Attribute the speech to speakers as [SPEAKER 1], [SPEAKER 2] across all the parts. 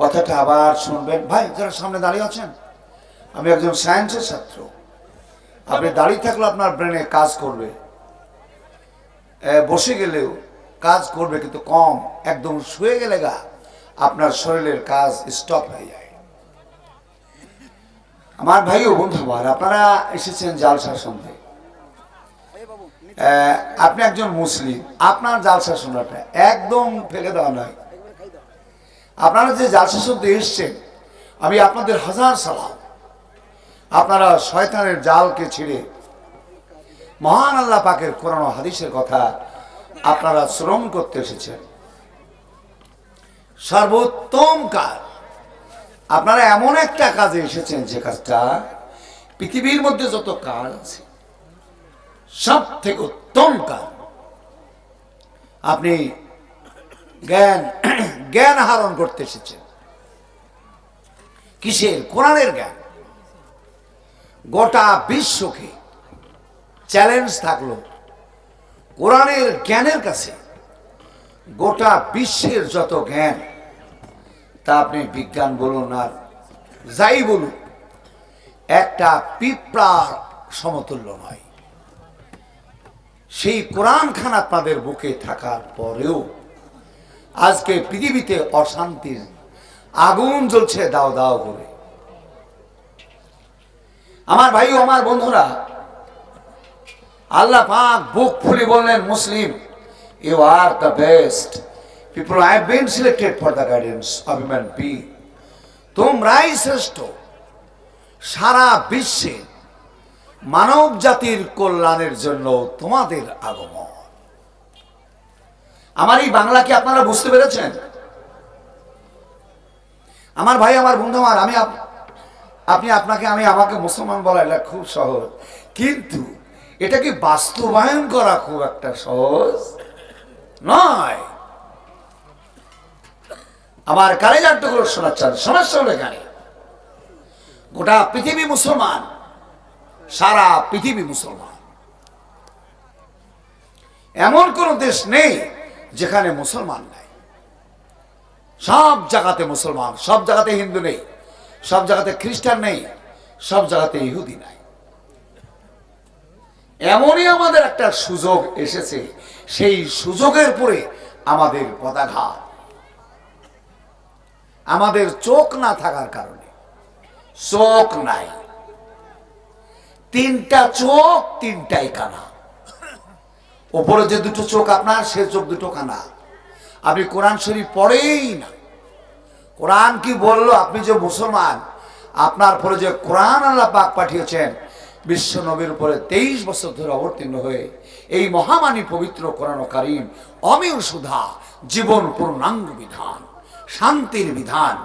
[SPEAKER 1] কথাটা আবার শুনবেন। ভাই যারা সামনে দাঁড়িয়ে আছেন, আমি একজন সায়েন্সের ছাত্র। আপনি দাঁড়িয়ে থাকলে আপনার ব্রেনে কাজ করবে, বসে গেলেও কাজ করবে কিন্তু কম। একদম শুয়ে গেলে গা আপনার শরীরের কাজ স্টপ হয়ে যায়। আমার ভাই ও বন্ধু ভাই, আপনারা এসেছেন জালসা শুনতে। আপনি একজন মুসলিম, আপনার জালসা শোনাটা একদম ফেলে দেওয়া নয়। আপনারা যে জালসা শুনতে এসছেন, আমি আপনাদের হাজার সালাম। আপনারা শয়তানের জালকে ছিঁড়ে মহান আল্লাহ পাকের কোরআন ও হাদিসের কথা আপনারা শ্রবণ করতে এসেছেন। সর্বোত্তম কাজ, আপনারা এমন একটা কাজে এসেছেন যে কাজটা পৃথিবীর মধ্যে যত কাজ আছে সব থেকে উত্তম কাজ। আপনি জ্ঞান আহরণ করতে এসেছেন। কিসের? কোরআনের জ্ঞান। গোটা বিশ্বকে চ্যালেঞ্জ থাকলো কোরআনের জ্ঞানের কাছে। গোটা বিশ্বের যত জ্ঞান, তা আপনি বিজ্ঞান বলুন আর যাই বলুন, একটা পিঁপড়ার সমতুল্য নয়। সেই কোরআন খান আপনাদের বুকে থাকার পরেও আজকে পৃথিবীতে অশান্তির আগুন জ্বলছে দাও দাও করে। আমার ভাই ও আমার বন্ধুরা, আল্লাহ পাক বুক খুলে বললেন, Muslim, you are the best people, I have been selected for the guidance of human being. তোমরাই শ্রেষ্ঠ সারা বিশ্বে মানব জাতির কল্যাণের জন্য তোমাদের আগমন। আমার এই বাংলা কি আপনারা বুঝতে পেরেছেন? আমার ভাই আমার বন্ধু আমার, আমাকে মুসলমান বলা এটা খুব সহজ, কিন্তু এটাকে বাস্তবায়ন করা খুব একটা সহজ নয়। আমার কালেজার টুকরো শোনাচ্ছেন, সমস্যা হলো এখানে গোটা পৃথিবী মুসলমান, সারা পৃথিবী মুসলমান। এমন কোন দেশ নেই যেখানে মুসলমান নাই। সব জায়গাতে মুসলমান, সব জায়গাতে হিন্দু নেই, সব জায়গাতে খ্রিস্টান নেই, সব জায়গাতে ইহুদি নাই। এমনই আমাদের একটা সুযোগ এসেছে, সেই সুযোগের পরে আমাদের পদাঘাত। আমাদের চোখ না থাকার কারণে, চোখ নাই, তিনটা চোখ, তিনটাই কানা। ওপরে যে দুটো চোখ আপনার, সে চোখ দুটো কানা। আপনি কোরআন শরীফ পড়েই না। কোরআন কি বললো? আপনি যে মুসলমান, আপনার পরে যে কোরআন আল্লাহ পাক পাঠিয়েছেন বিশ্ব নবীর উপরে 23 বছর ধরে অবতীর্ণ হয়ে, এই মহামানী পবিত্র কোরআন কারীম অমেয় সুধা, জীবন পূর্ণাঙ্গ বিধান, শান্তির বিধান,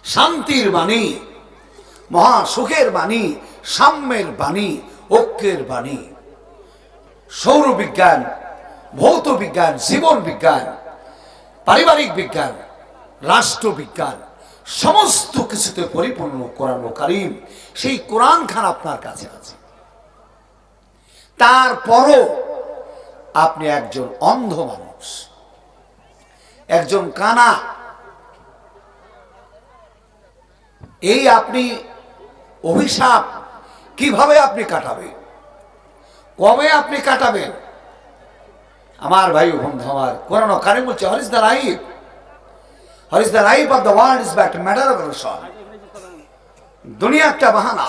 [SPEAKER 1] শান্তির বাণী, মহা সুখের বাণী, সাম্যের বাণী, ঐক্যের বাণী। সৌরবিজ্ঞান, ভৌত বিজ্ঞান, জীবন বিজ্ঞান, পারিবারিক বিজ্ঞান, রাষ্ট্রবিজ্ঞান, সমস্ত কিছুতে পরিপূর্ণ কোরআন কারীম। সেই কোরআন খান আপনার কাছে আছে। তারপরও আপনি একজন অন্ধ মানুষ, একজন কানা। এই আপনি অভিশাপ কিভাবে আপনি কাটাবেন? কবে আপনি কাটাবেন? আমার ভাই বন্ধু আমার, কোরআন কারীম বলছে, what is the life? What is the life of the world is but matter of relation. দুনিয়া একটা বাহানা,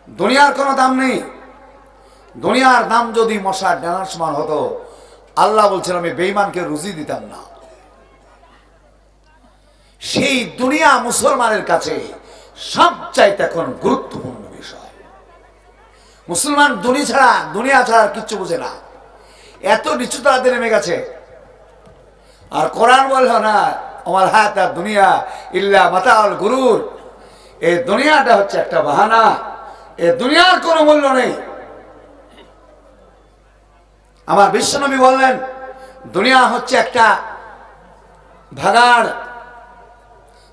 [SPEAKER 1] দুনিয়ার কোনো দাম নেই। দুনিয়ার দাম যদি মশার ডানার সমান হতো, আল্লাহ বলছেন আমি বেঈমানকে রুজি দিতাম না। সেই দুনিয়া মুসলমানের কাছে সবচাইতে এখন গুরুত্বপূর্ণ বিষয়। মুসলমান দুনিয়া ছাড়া কিচ্ছু বুঝে না, এত নিচু তারাতে নেমে গেছে। আর কোরআন বলল না, আমার হায়াত দুনিয়া ইল্লা মাতাউল গুরুর। এই দুনিয়াটা হচ্ছে একটা বাহানা, এই দুনিয়ার কোনো মূল্য নেই। আমার বিশ্বনবী বললেন, দুনিয়া হচ্ছে একটা ভাগাড়,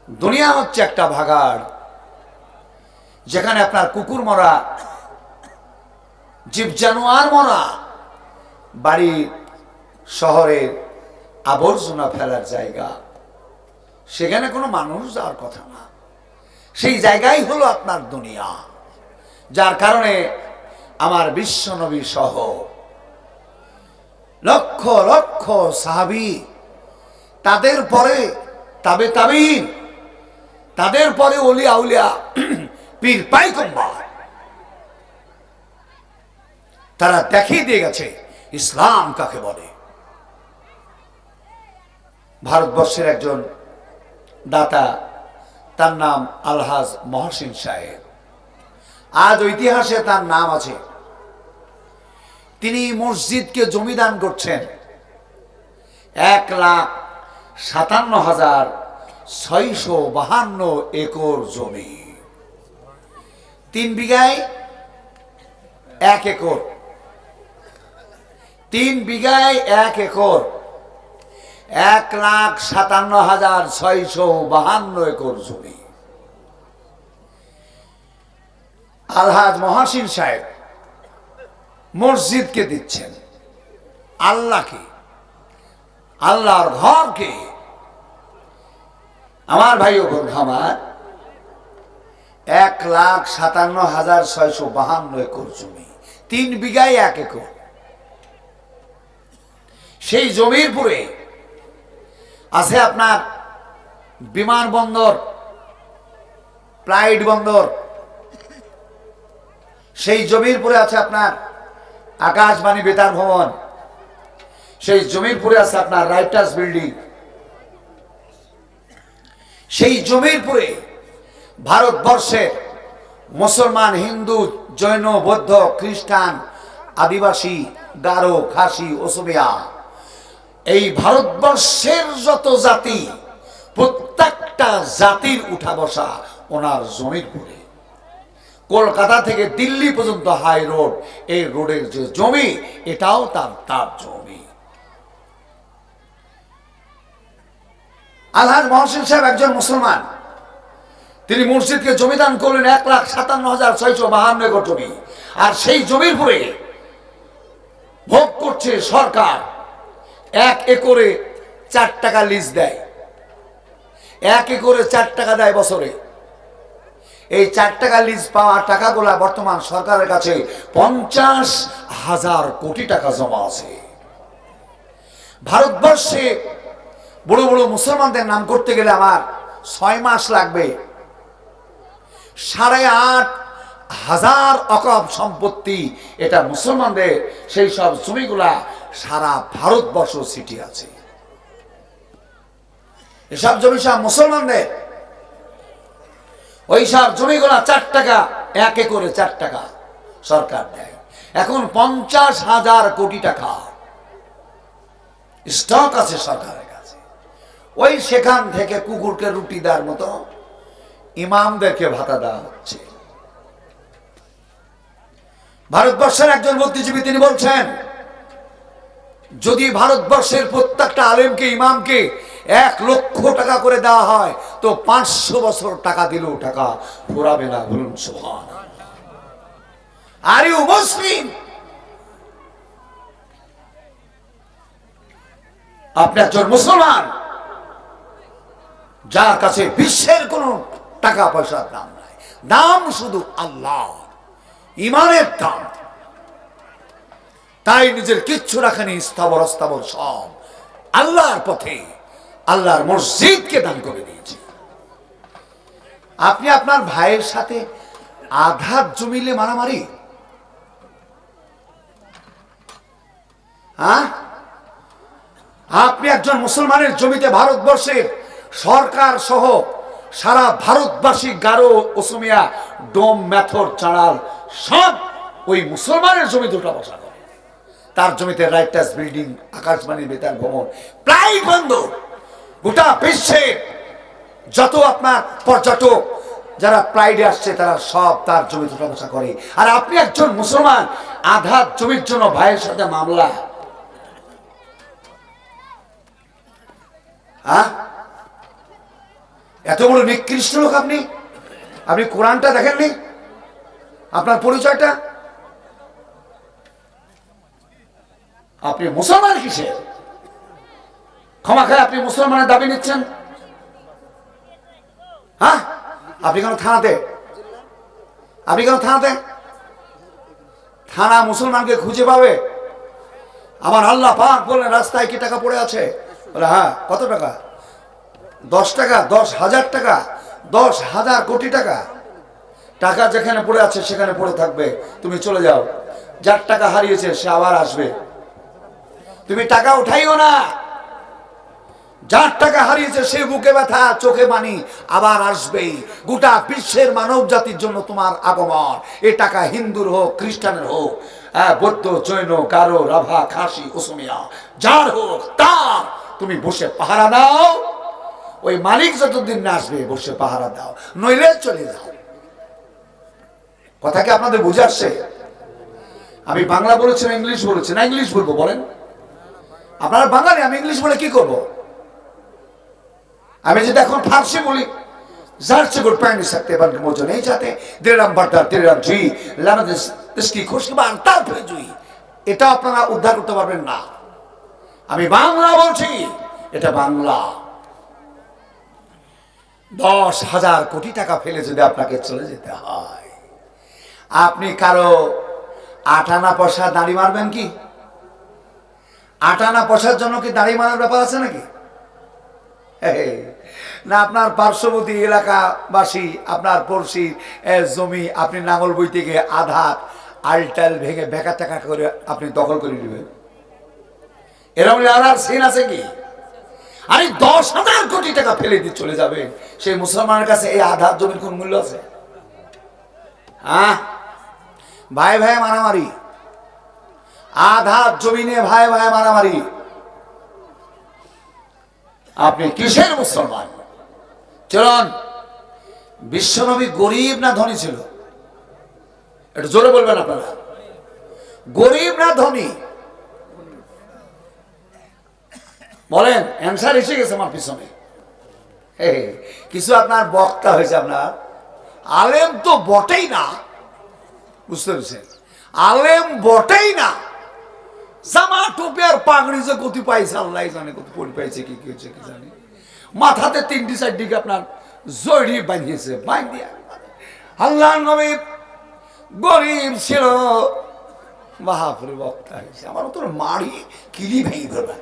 [SPEAKER 1] দুনিয়া হচ্ছে একটা ভাগাড়, যেখানে আপনার কুকুর মরা, জীব জানোয়ার মরা, বাড়ি শহরের আবর্জনা ফেলার জায়গা। সেখানে কোনো মানুষ যাওয়ার কথা না। সেই জায়গায় হলো আপনার দুনিয়া। যার কারণে আমার বিশ্বনবী সহ লক্ষ লক্ষ সাহাবী, তাদের পরে তাবে তাবিন, তাদের পরে ওলিয়া উলিয়া পীর পাইগম্বর, তারা দেখিয়ে দিয়ে গেছে ইসলাম কাকে বলে। ভারতবর্ষের একজন দাতা, তার নাম আলহাজ মহসিন সাহেব। আজ ইতিহাসে তার নাম আছে। তিনি মসজিদকে জমি দান করছেন 1,57,652 একর জমি। 3 বিঘায় 1 একর, 3 বিঘায় 1 একর, 1,57,652 একর জমি আলহাজ মহসিন সাহেব মসজিদকে দিচ্ছেন। আল্লাহকে, আল্লাহর ঘরকে। আমার ভাই ও বন্ধু আমার, 1,57,652 একর জমি, 3 বিঘায় 1 একর। সেই জমির পুরে আছে আপনার বিমানবন্দর, ফ্লাইট বন্দর। সেই জমির পুরে আছে আপনার আকাশবাণী বেতার ভবন। সেই জমির পুরে আছে আপনার রাইটার্স বিল্ডিং। সেই জমির পুরে ভারতবর্ষের মুসলমান, হিন্দু, জৈন, বৌদ্ধ, খ্রিস্টান, আদিবাসী, গারো, খাসি, অসমিয়া, এই ভারতবর্ষের যত জাতি, প্রত্যেকটা জাতির উঠা বসা ওনার জমির পুরে। কলকাতা থেকে দিল্লি পর্যন্ত হাই রোড, এই রোডের যে জমি, এটাও তার জমি। আলহাজ মহসিন সাহেব একজন মুসলমান। তিনি মসজিদকে জমিদান করলেন 1,57,652 একর জমি। আর সেই জমির পরে ভোগ করছে সরকার। 1 একরে 4 টাকা লিজ দেয়, 1 একরে 4 টাকা দেয় বছরে। এই 4 টাকা লিজ পাওয়া টাকাগুলা বর্তমান সরকারের কাছে 50,000 কোটি টাকা জমা আছে। ভারতবর্ষে বড় বড় মুসলমানদের নাম করতে গেলে আমার 6 মাস লাগবে। 8,500 অকব সম্পত্তি এটা মুসলমানদের। সেই সব জমিগুলা সারা ভারতবর্ষ সিটি আছে। এসব জমি সব মুসলমানদের। ওই সব জমিগুলা 4 টাকা, 1 একরে 4 টাকা সরকার দেয়। এখন 50,000 কোটি টাকা স্টক আছে সরকারের কাছে। ওই সেখান থেকে কুকুরকে রুটি দেওয়ার মতো ইমামদেরকে ভাতা দেওয়া হচ্ছে। ভারতবর্ষের একজন বুদ্ধিজীবী তিনি বলছেন, যদি ভারতবর্ষের প্রত্যেকটা আলেমকে, ইমামকে 1 লক্ষ টাকা করে দেওয়া হয়, তো 500 বছর টাকা দিলেও টাকা ফুরাবে না। বলুন সুবহানাল্লাহ। Are you Muslim? আপনি একজন মুসলমান যার কাছে বিশ্বের কোন টাকা পয়সার দাম নাই, দাম শুধু আল্লাহ, ইমানের দাম। তাই নিজের কিচ্ছু রাখেনি, স্থাবর অস্থাবর সব আল্লাহর পথে, আল্লাহর মসজিদকে দান করে দিয়েছে। আপনি আপনার ভাইয়ের সাথে আঘাত জমিলে মারামারি, হ্যাঁ? আপনি একজন মুসলমানের জমিতে ভারতবর্ষের সরকার সহ সারা ভারতবাসী, গারো, অসমিয়া, ডোম, মেথর, চাড়াল সব ওই মুসলমানের জমি দুটো বসা করে। তার জমিতে রাইটার্স বিল্ডিং, আকাশবাণী বেতার ভবন, প্রায় বন্ধ। গোটা বিশ্বে যত আপনার পর্যটক যারা প্রাইডে আসছে, তারা সব তার জমি দুটো বসা করে। আর আপনি একজন মুসলমান, আঘাত জমির জন্য ভাইয়ের সাথে মামলা, হ্যাঁ? এত বড় নিকৃষ্ট লোক আপনি। আপনি কোরআনটা দেখেননি? আপনার পরিচয়টা? আপনি মুসলমান কিসের? ক্ষমা খায় আপনি মুসলমানের দাবি নিচ্ছেন? হ্যাঁ, আপনি কেন থানাতে? আপনি কেন থানাতে? থানা মুসলমানকে খুঁজে পাবে? আমার আল্লাহ পাক বললেন রাস্তায় কি টাকা পড়ে আছে? বলে হ্যাঁ। কত টাকা? 10 টাকা, 10,000 টাকা, 10,000 কোটি টাকা। টাকা যেখানে পড়ে আছে সেখানে পড়ে থাকবে, তুমি চলে যাও। যার টাকা হারিয়েছে সে আবার আসবে, তুমি টাকা উঠাইও না। যার টাকা হারিয়েছে সে বুকে ব্যথা, চোখে পানি, আবার আসবেই। গোটা বিশ্বের মানব জাতির জন্য তোমার আগমন। এ টাকা হিন্দুর হোক, খ্রিস্টানের হোক, বৌদ্ধ, জৈন, গারো, রাভা, খাসি, অসমিয়া, যার হোক তার তুমি বসে পাহারা দাও। ওই মালিক যতদিন না আসবে বসে পাহারা দাও, নইলে চলে যাও। কথা কি আপনাদের বুঝে আসছে? আমি বাংলা বলেছি না ইংলিশ বলেছি? না ইংলিশ বলবো বলেন? আপনারা বাঙালি, আমি ইংলিশ বলে কি করব? আমি যদি এখন ফার্সি বলি, जार से गुड पैन सकते बन के मुझे नहीं चाहते तेरे राम भट्टा तेरे राम जी लाना इसकी खुशबान तार पे जुई। এটা আপনারা উদ্ধার করতে পারবেন না। আমি বাংলা বলছি, এটা বাংলা। 10,000 কোটি টাকা ফেলে যদি আপনাকে চলে যেতে হয়, আপনি কারো 8 আনা পয়সা দাড়ি মারবেন কি? 8 আনা পয়সার জন্য কি দাড়ি মারার ব্যাপার আছে নাকি? না আপনার পার্শ্ববর্তী এলাকাবাসী, আপনার পড়শি জমি আপনি নাঙল বইতে গিয়ে আধা আলটাল ভেঙে বেকা টাকা করে আপনি দখল করে নেবেন, এরকম আর সিন আছে কি? আরে 10,000 কোটি টাকা ফেলে দিয়ে চলে যাবে, সেই মুসলমানের কাছে এই আধার জমির কোন মূল্য আছে? হ্যাঁ, ভাই ভাই মারামারি, আধা জমি নিয়ে ভাই ভাই মারামারি। আপনি কিসের মুসলমান? চলুন, বিশ্বনবী গরিব না ধনী ছিল? একটু জোরে বলবেন আপনারা, গরিব না ধনী? বলেন, অ্যান্সার এসে গেছে আমার পিছনে। কিছু আপনার বক্তা হয়েছে, আপনার আলেম তো বটেই না, বুঝতে পেরেছেন? আলেম বটেই না, জামা টুপি আর পাগড়ি যে কত পাইছে আল্লাহ জানে, কত পড়ি পাইছে, কি কি হয়েছে কি জানি। মাথাতে 3টি 4টি আপনার জড়ি বাঁধিয়েছে, বাঁধিয়ে আল্লাহ নবী গরিব ছিল, বাহাপুরে বক্তা হয়েছে। আমার তোর মারি কিলি ভেঙে ধরবে।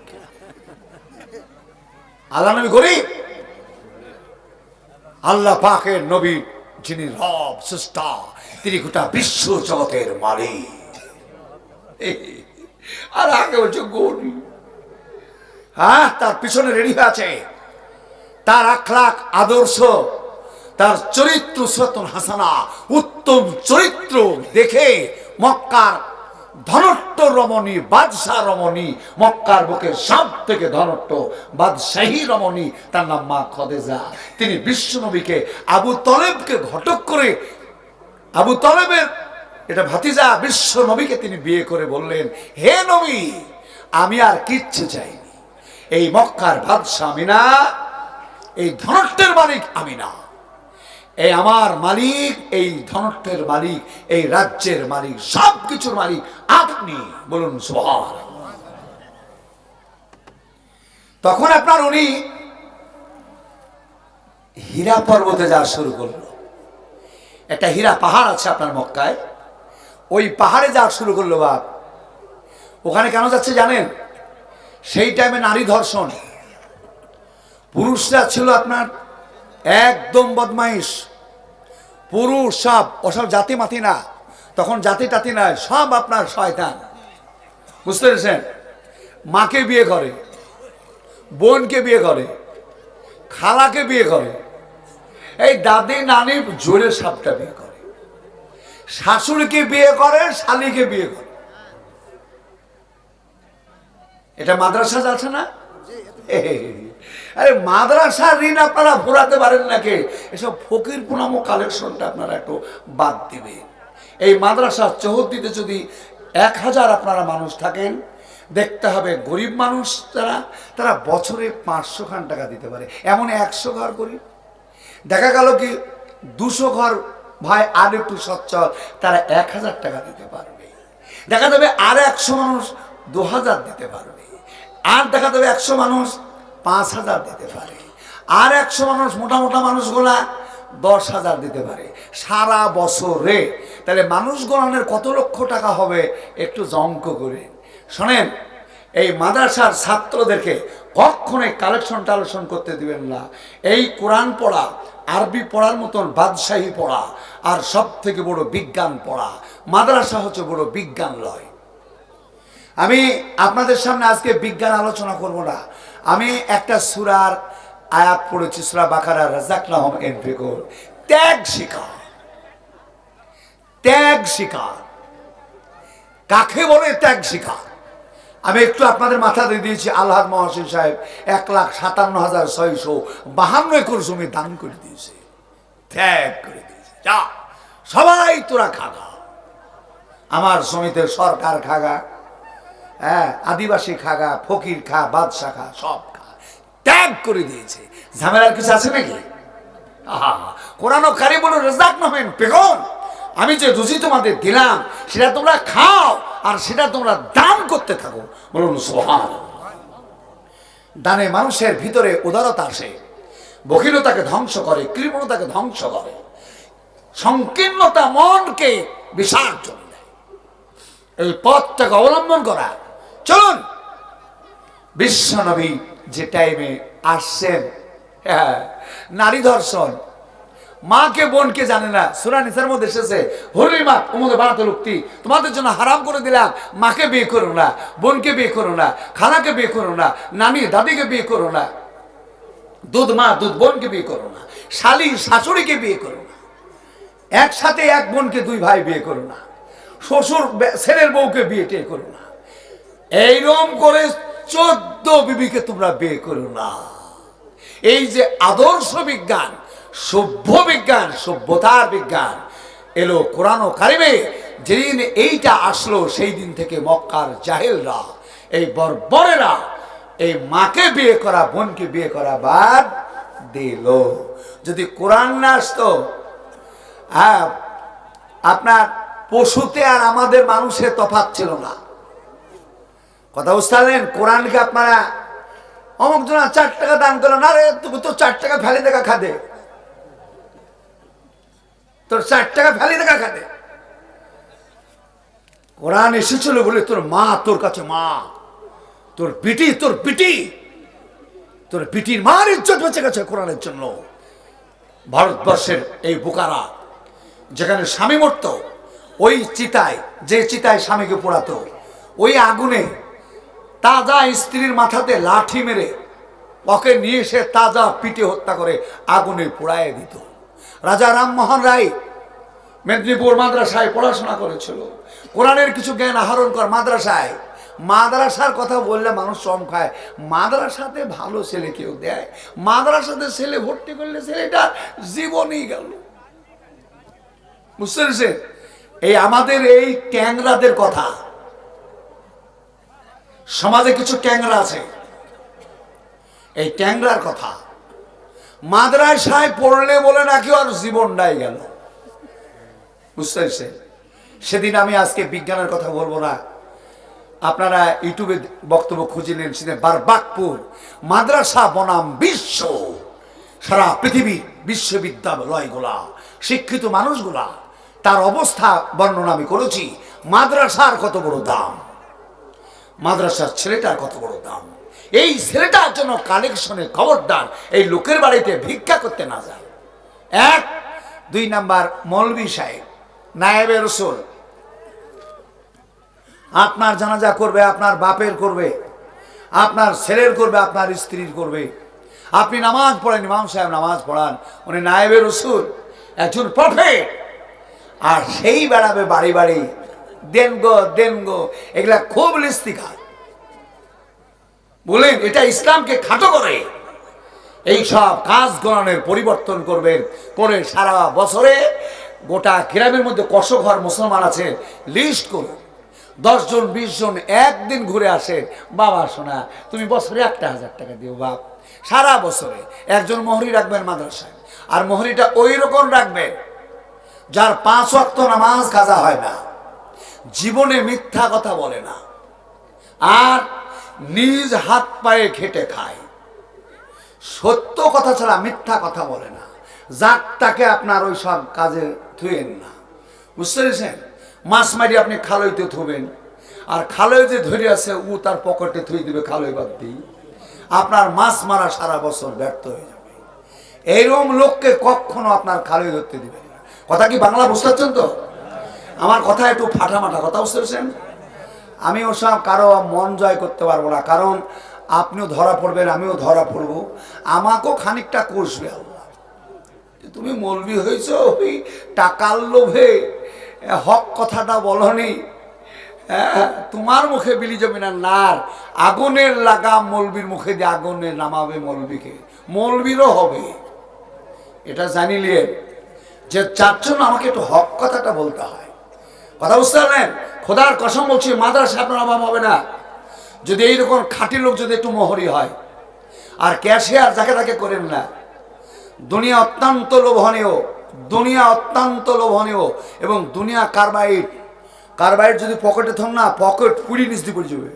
[SPEAKER 1] আল্লাহ নবী গরিব? আল্লাহ পাকের নবী যিনি রব স্রষ্টা, তিনি গোটা বিশ্ব জগতের মালিক, আর আগে বলছে গরিব। হ্যাঁ, তার পিছনে রেডি হয়ে আছে তার আখলাক, আদর্শ, তার চরিত্র সতন হাসানা, উত্তম চরিত্র দেখে মক্কার ধনট্ট রমণী, বাদশাহ রমণী, মক্কার বুকে সব থেকে ধনট্ট বাদশাহী রমণী, তার নাম মা খাদিজা। তিনি বিশ্বনবীকে আবু তলেবকে ঘটক করে, আবু তলেবের এটা ভাতিজা, বিশ্ব নবীকে তিনি বিয়ে করে বললেন, হে নবী, আমি আর কিচ্ছু চাইনি, এই মক্কার বাদশাহ আমি না, এই ধনট্টের মালিক আমি না, এই আমার মালিক, এই ধনট্টের মালিক, এই রাজ্যের মালিক, সব কিছুর মালিক আপনি। বলুন সুবহানাল্লাহ। তখন আপনার উনি হীরা পর্বতে যাওয়া শুরু করলো। একটা হীরা পাহাড় আছে আপনার মক্কায়, ওই পাহাড়ে যাওয়া শুরু করলো। বাপ, ওখানে কেন যাচ্ছে জানেন? সেই টাইমে নারী ধর্ষণ, পুরুষরা ছিল আপনার একদম বদমাইশ, পুরুষ সব, ওসব জাতি মাতি না, তখন জাতি টাতি না, সব আপনার শয়তান, বুঝতে পেরেছেন? মাকে বিয়ে করে, বোনকে বিয়ে করে, খালাকে বিয়ে করে, এই দাদি নানি জোরে সাপটা বিয়ে করে, শাশুড়িকে বিয়ে করে, শালিকে বিয়ে করে। এটা মাদ্রাসা যাচ্ছে না? আরে মাদ্রাসা ঋণ আপনারা ফুরাতে পারেন নাকি? এসব ফকির পুনামো কালেকশনটা আপনারা একটু বাদ দিবেন। এই মাদ্রাসার চৌহদ্দিতে যদি 1000 আপনারা মানুষ থাকেন, দেখতে হবে গরিব মানুষ যারা, তারা বছরে 500 খান টাকা দিতে পারে, এমন 100 ঘর গরিব। দেখা গেল কি 200 ঘর ভাই আর একটু সচ্ছল, তারা 1000 টাকা দিতে পারবে। দেখা যাবে আর 100 মানুষ 2000 দিতে পারবে, আর দেখা যাবে 100 মানুষ 5000 দিতে পারে, আর 100 মানুষ মোটা মোটা মানুষগুলা 10,000 দিতে পারে সারা বছরে, তাহলে মানুষ গণনের কত লক্ষ টাকা হবে একটু অঙ্ক করে শোনেন। এই মাদ্রাসার ছাত্রদেরকে কখনোই কালেকশন টালেকশন করতে দিবেন না। এই কোরআন পড়া, আরবি পড়ার মতন বাদশাহী পড়া আর সব থেকে বড় বিজ্ঞান পড়া। মাদ্রাসা হচ্ছে বড় বিজ্ঞান লয়। আমি আপনাদের সামনে আজকে বিজ্ঞান আলোচনা করব না। আমি একটা সূরার আয়াত পড়েছি, সূরা বাকারা, রাযাকনাহুম ইনফিকুন, ত্যাগ শিখা। ত্যাগ শিখা কাকে বলে? ত্যাগ শিখা। আমি একটু আপনাদের মাথা দিয়ে দিয়েছি, আলহাজ মহসিন সাহেব 1,57,652 একর জমি দান করে দিয়েছে, ত্যাগ করে দিয়েছে। যা সবাই তোরা খাগা, আমার জমিতে সরকার খাগা, হ্যাঁ, আদিবাসী খাগা, ফকির খা, বাদশা খা, সব খা, ত্যাগ করে দিয়েছে। ঝামেলার কিছু আছে নাকি? কোরআন কারিমুল রাযাকনাহুম ইনফিকুন, আমি যে রুজি তোমাদের দিলাম সেটা তোমরা খাও আর সেটা তোমরা দান করতে থাকো। বলুন সুবহানাল্লাহ। দানে মানুষের ভিতরে উদারতা আসে, বখিলতাকে ধ্বংস করে, কৃপণতাকে ধ্বংস করে, সংকীর্ণতা মনকে বিসর্জন দেয়। এই পথটাকে অবলম্বন করা। চলুন, বিশ্বনবী যে টাইমে আসছেন, হ্যাঁ, নারী ধর্ষণ, মাকে বোনকে জানে না, সূরা নিসার মধ্যে এসেছে, হুরিমাত উম্মাহাতুল উখতি, তোমাদের জন্য হারাম করে দিলাম, মাকে বিয়ে করো না, বোনকে বিয়ে করো না, খালাকে বিয়ে করো না, নানি দাদিকে বিয়ে করো না, দুধ মা দুধ বোনকে বিয়ে করো না, শালি শাশুড়িকে বিয়ে করো না, একসাথে এক বোনকে দুই ভাই বিয়ে করো না, শ্বশুর ছেলের বউকে বিয়ে টিয়ে করো না, এইরকম করে 14 বিবিকে তোমরা বিয়ে করো না। এই যে আদর্শ বিজ্ঞান, সভ্য বিজ্ঞান, সভ্যতার বিজ্ঞান এলো কোরআন ও কারিমে, যেদিন এইটা আসলো সেই দিন থেকে মক্কার জাহেলরা, এই বর্বরেরা এই মাকে বিয়ে করা, বোনকে বিয়ে করা বাদ দিল। যদি কোরআন না আসতো, হ্যাঁ, আপনার পশুতে আর আমাদের মানুষের তফাৎ ছিল না। কথা বুঝতে পারলেন? কোরআনকে আপনারা অমুক জন 4 টাকা দান করো না, রে তুমি তো 4 টাকা ফেলে দেখা খাদে, তোর 4 টাকা ফেলে দেখা খাদে। কোরআন এসেছিল বলে তোর মা তোর কাছে মা, তোর বিটি তোর বিটি, তোর বিটির মার ইজ্জত বেঁচে গেছে কোরআনের জন্য। ভারতবর্ষের এই বোকারা, যেখানে স্বামী মরত, ওই চিতায়, যে চিতায় স্বামীকে পোড়াতো, ওই আগুনে তাজা স্ত্রীর মাথাতে লাঠি মেরে ওকে নিয়ে এসে তাজা পিটে হত্যা করে আগুনে পোড়ায় দিত। রাজা রামমোহন রায় মেদিনীপুর মাদ্রাসায় পড়াশোনা করেছিল, কোরআনের কিছু জ্ঞান আহরণ কর মাদ্রাসায়। মাদ্রাসার কথা বললে মানুষ চম খায়, মাদ্রাসাতে ভালো ছেলে কেউ দেয়? মাদ্রাসাতে ছেলে ভর্তি করলে ছেলেটা জীবনই গেল। বুঝতে পেরেছেন? এই আমাদের এই ট্যাংরাদের কথা, সমাজে কিছু ট্যাংরা আছে, এই ট্যাংরার কথা মাদ্রাসায় পড়লে বলে নাকি ওর জীবনটাই গেল। বুঝতে পেরেছেন? সেদিন আমি আজকে বিজ্ঞানের কথা বলবো না, আপনারা ইউটিউবে বক্তব্য খুঁজে নেন, সেদিন বারবাকপুর মাদ্রাসা বনাম বিশ্ব, সারা পৃথিবীর বিশ্ববিদ্যালয়গুলা, শিক্ষিত মানুষগুলা, তার অবস্থা বর্ণনা আমি করেছি। মাদ্রাসার কত বড় দাম, মাদ্রাসার ছেলেটার কত বড় দাম। এই ছেলেটার জন্য কালেকশনে খবরদার এই লোকের বাড়িতে ভিক্ষা করতে না যায়। 1 2 নাম্বার, মৌলভী সাহেব, নায়েবে রসুল, আপনার জানাজা করবে, আপনার বাপের করবে, আপনার ছেলের করবে, আপনার স্ত্রীর করবে। আপনি নামাজ পড়েন, ইমাম সাহেব নামাজ পড়ান, উনি নায়েবে রসুল, একজন প্রফেট, আর সেই বেড়াবে বাড়ি বাড়ি, দেন গো দেন গো, এগুলা খুব লিস্তিকা। বলেন এটা ইসলামকে খাটো করে। এই সব কাজ গণনের পরিবর্তন করবেন, করে সারা বছরে গোটা গ্রামের মধ্যে কত ঘর মুসলমান আছে লিস্ট করুন, 10 জন 20 জন একদিন ঘুরে আসে, বাবা শোনা তুমি বছরে 1,000 টাকা দিও বাপ, সারা বছরে একজন মোহরি রাখবেন মাদ্রাসায়, আর মোহরিটা ওই রকম রাখবেন যার 5 ওয়াক্ত নামাজ কাজা হয় না, জীবনে মিথ্যা কথা বলে না, আর নিজ হাত পায়ে খেটে খায়, সত্য কথা ছাড়া মিথ্যা কথা বলে না, জাতটাকে আপনার ওই সব কাজে থুয়েন না, বুঝতে পেরেছেন? মাছ মারি আপনি খালইতে থুবেন, আর খালই যে ধরে আছে ও তার পকেটে থুই দিবে খালই বাদ দিই, আপনার মাছ মারা সারা বছর ব্যর্থ হয়ে যাবে। এইরকম লোককে কখনো আপনার খালই ধরতে দিবেন না। কথা কি বাংলা বুঝতে পারছেন তো? আমার কথা একটু ফাটামাটা কথা, বুঝতে পেরেছেন? আমি ওসব কারো মন জয় করতে পারবো না, কারণ আপনিও ধরা পড়বেন, আমিও ধরা পড়বো, আমাকেও খানিকটা কষবে আল্লাহ। তুমি মৌলবি হয়েছ ওই টাকার লোভে, হক কথাটা বলনি, তোমার মুখে বিলি জমি না নার, আগুনের লাগাম মৌলবির মুখে দিয়ে আগুনে নামাবে মৌলবিকে, মৌলবিরও হবে। এটা জানিলে যে যার জন্য আমাকে একটু হক কথাটা বলতে হয়। কথা বুঝতে পারলেন? খোদার কসম বলছি, মাদ্রাসা আপনার অভাব হবে না যদি এইরকম খাঁটি লোক যদি একটু মোহরি হয়। আর ক্যাশিয়ার যাকে তাকে করেন না। দুনিয়া অত্যন্ত লোভনীয়, দুনিয়া অত্যন্ত লোভনীয়, এবং দুনিয়া কার্বাইড, কার্বাইড যদি পকেটে থন না, পকেট পুরি নিচ দিয়ে পড়ে যাবে।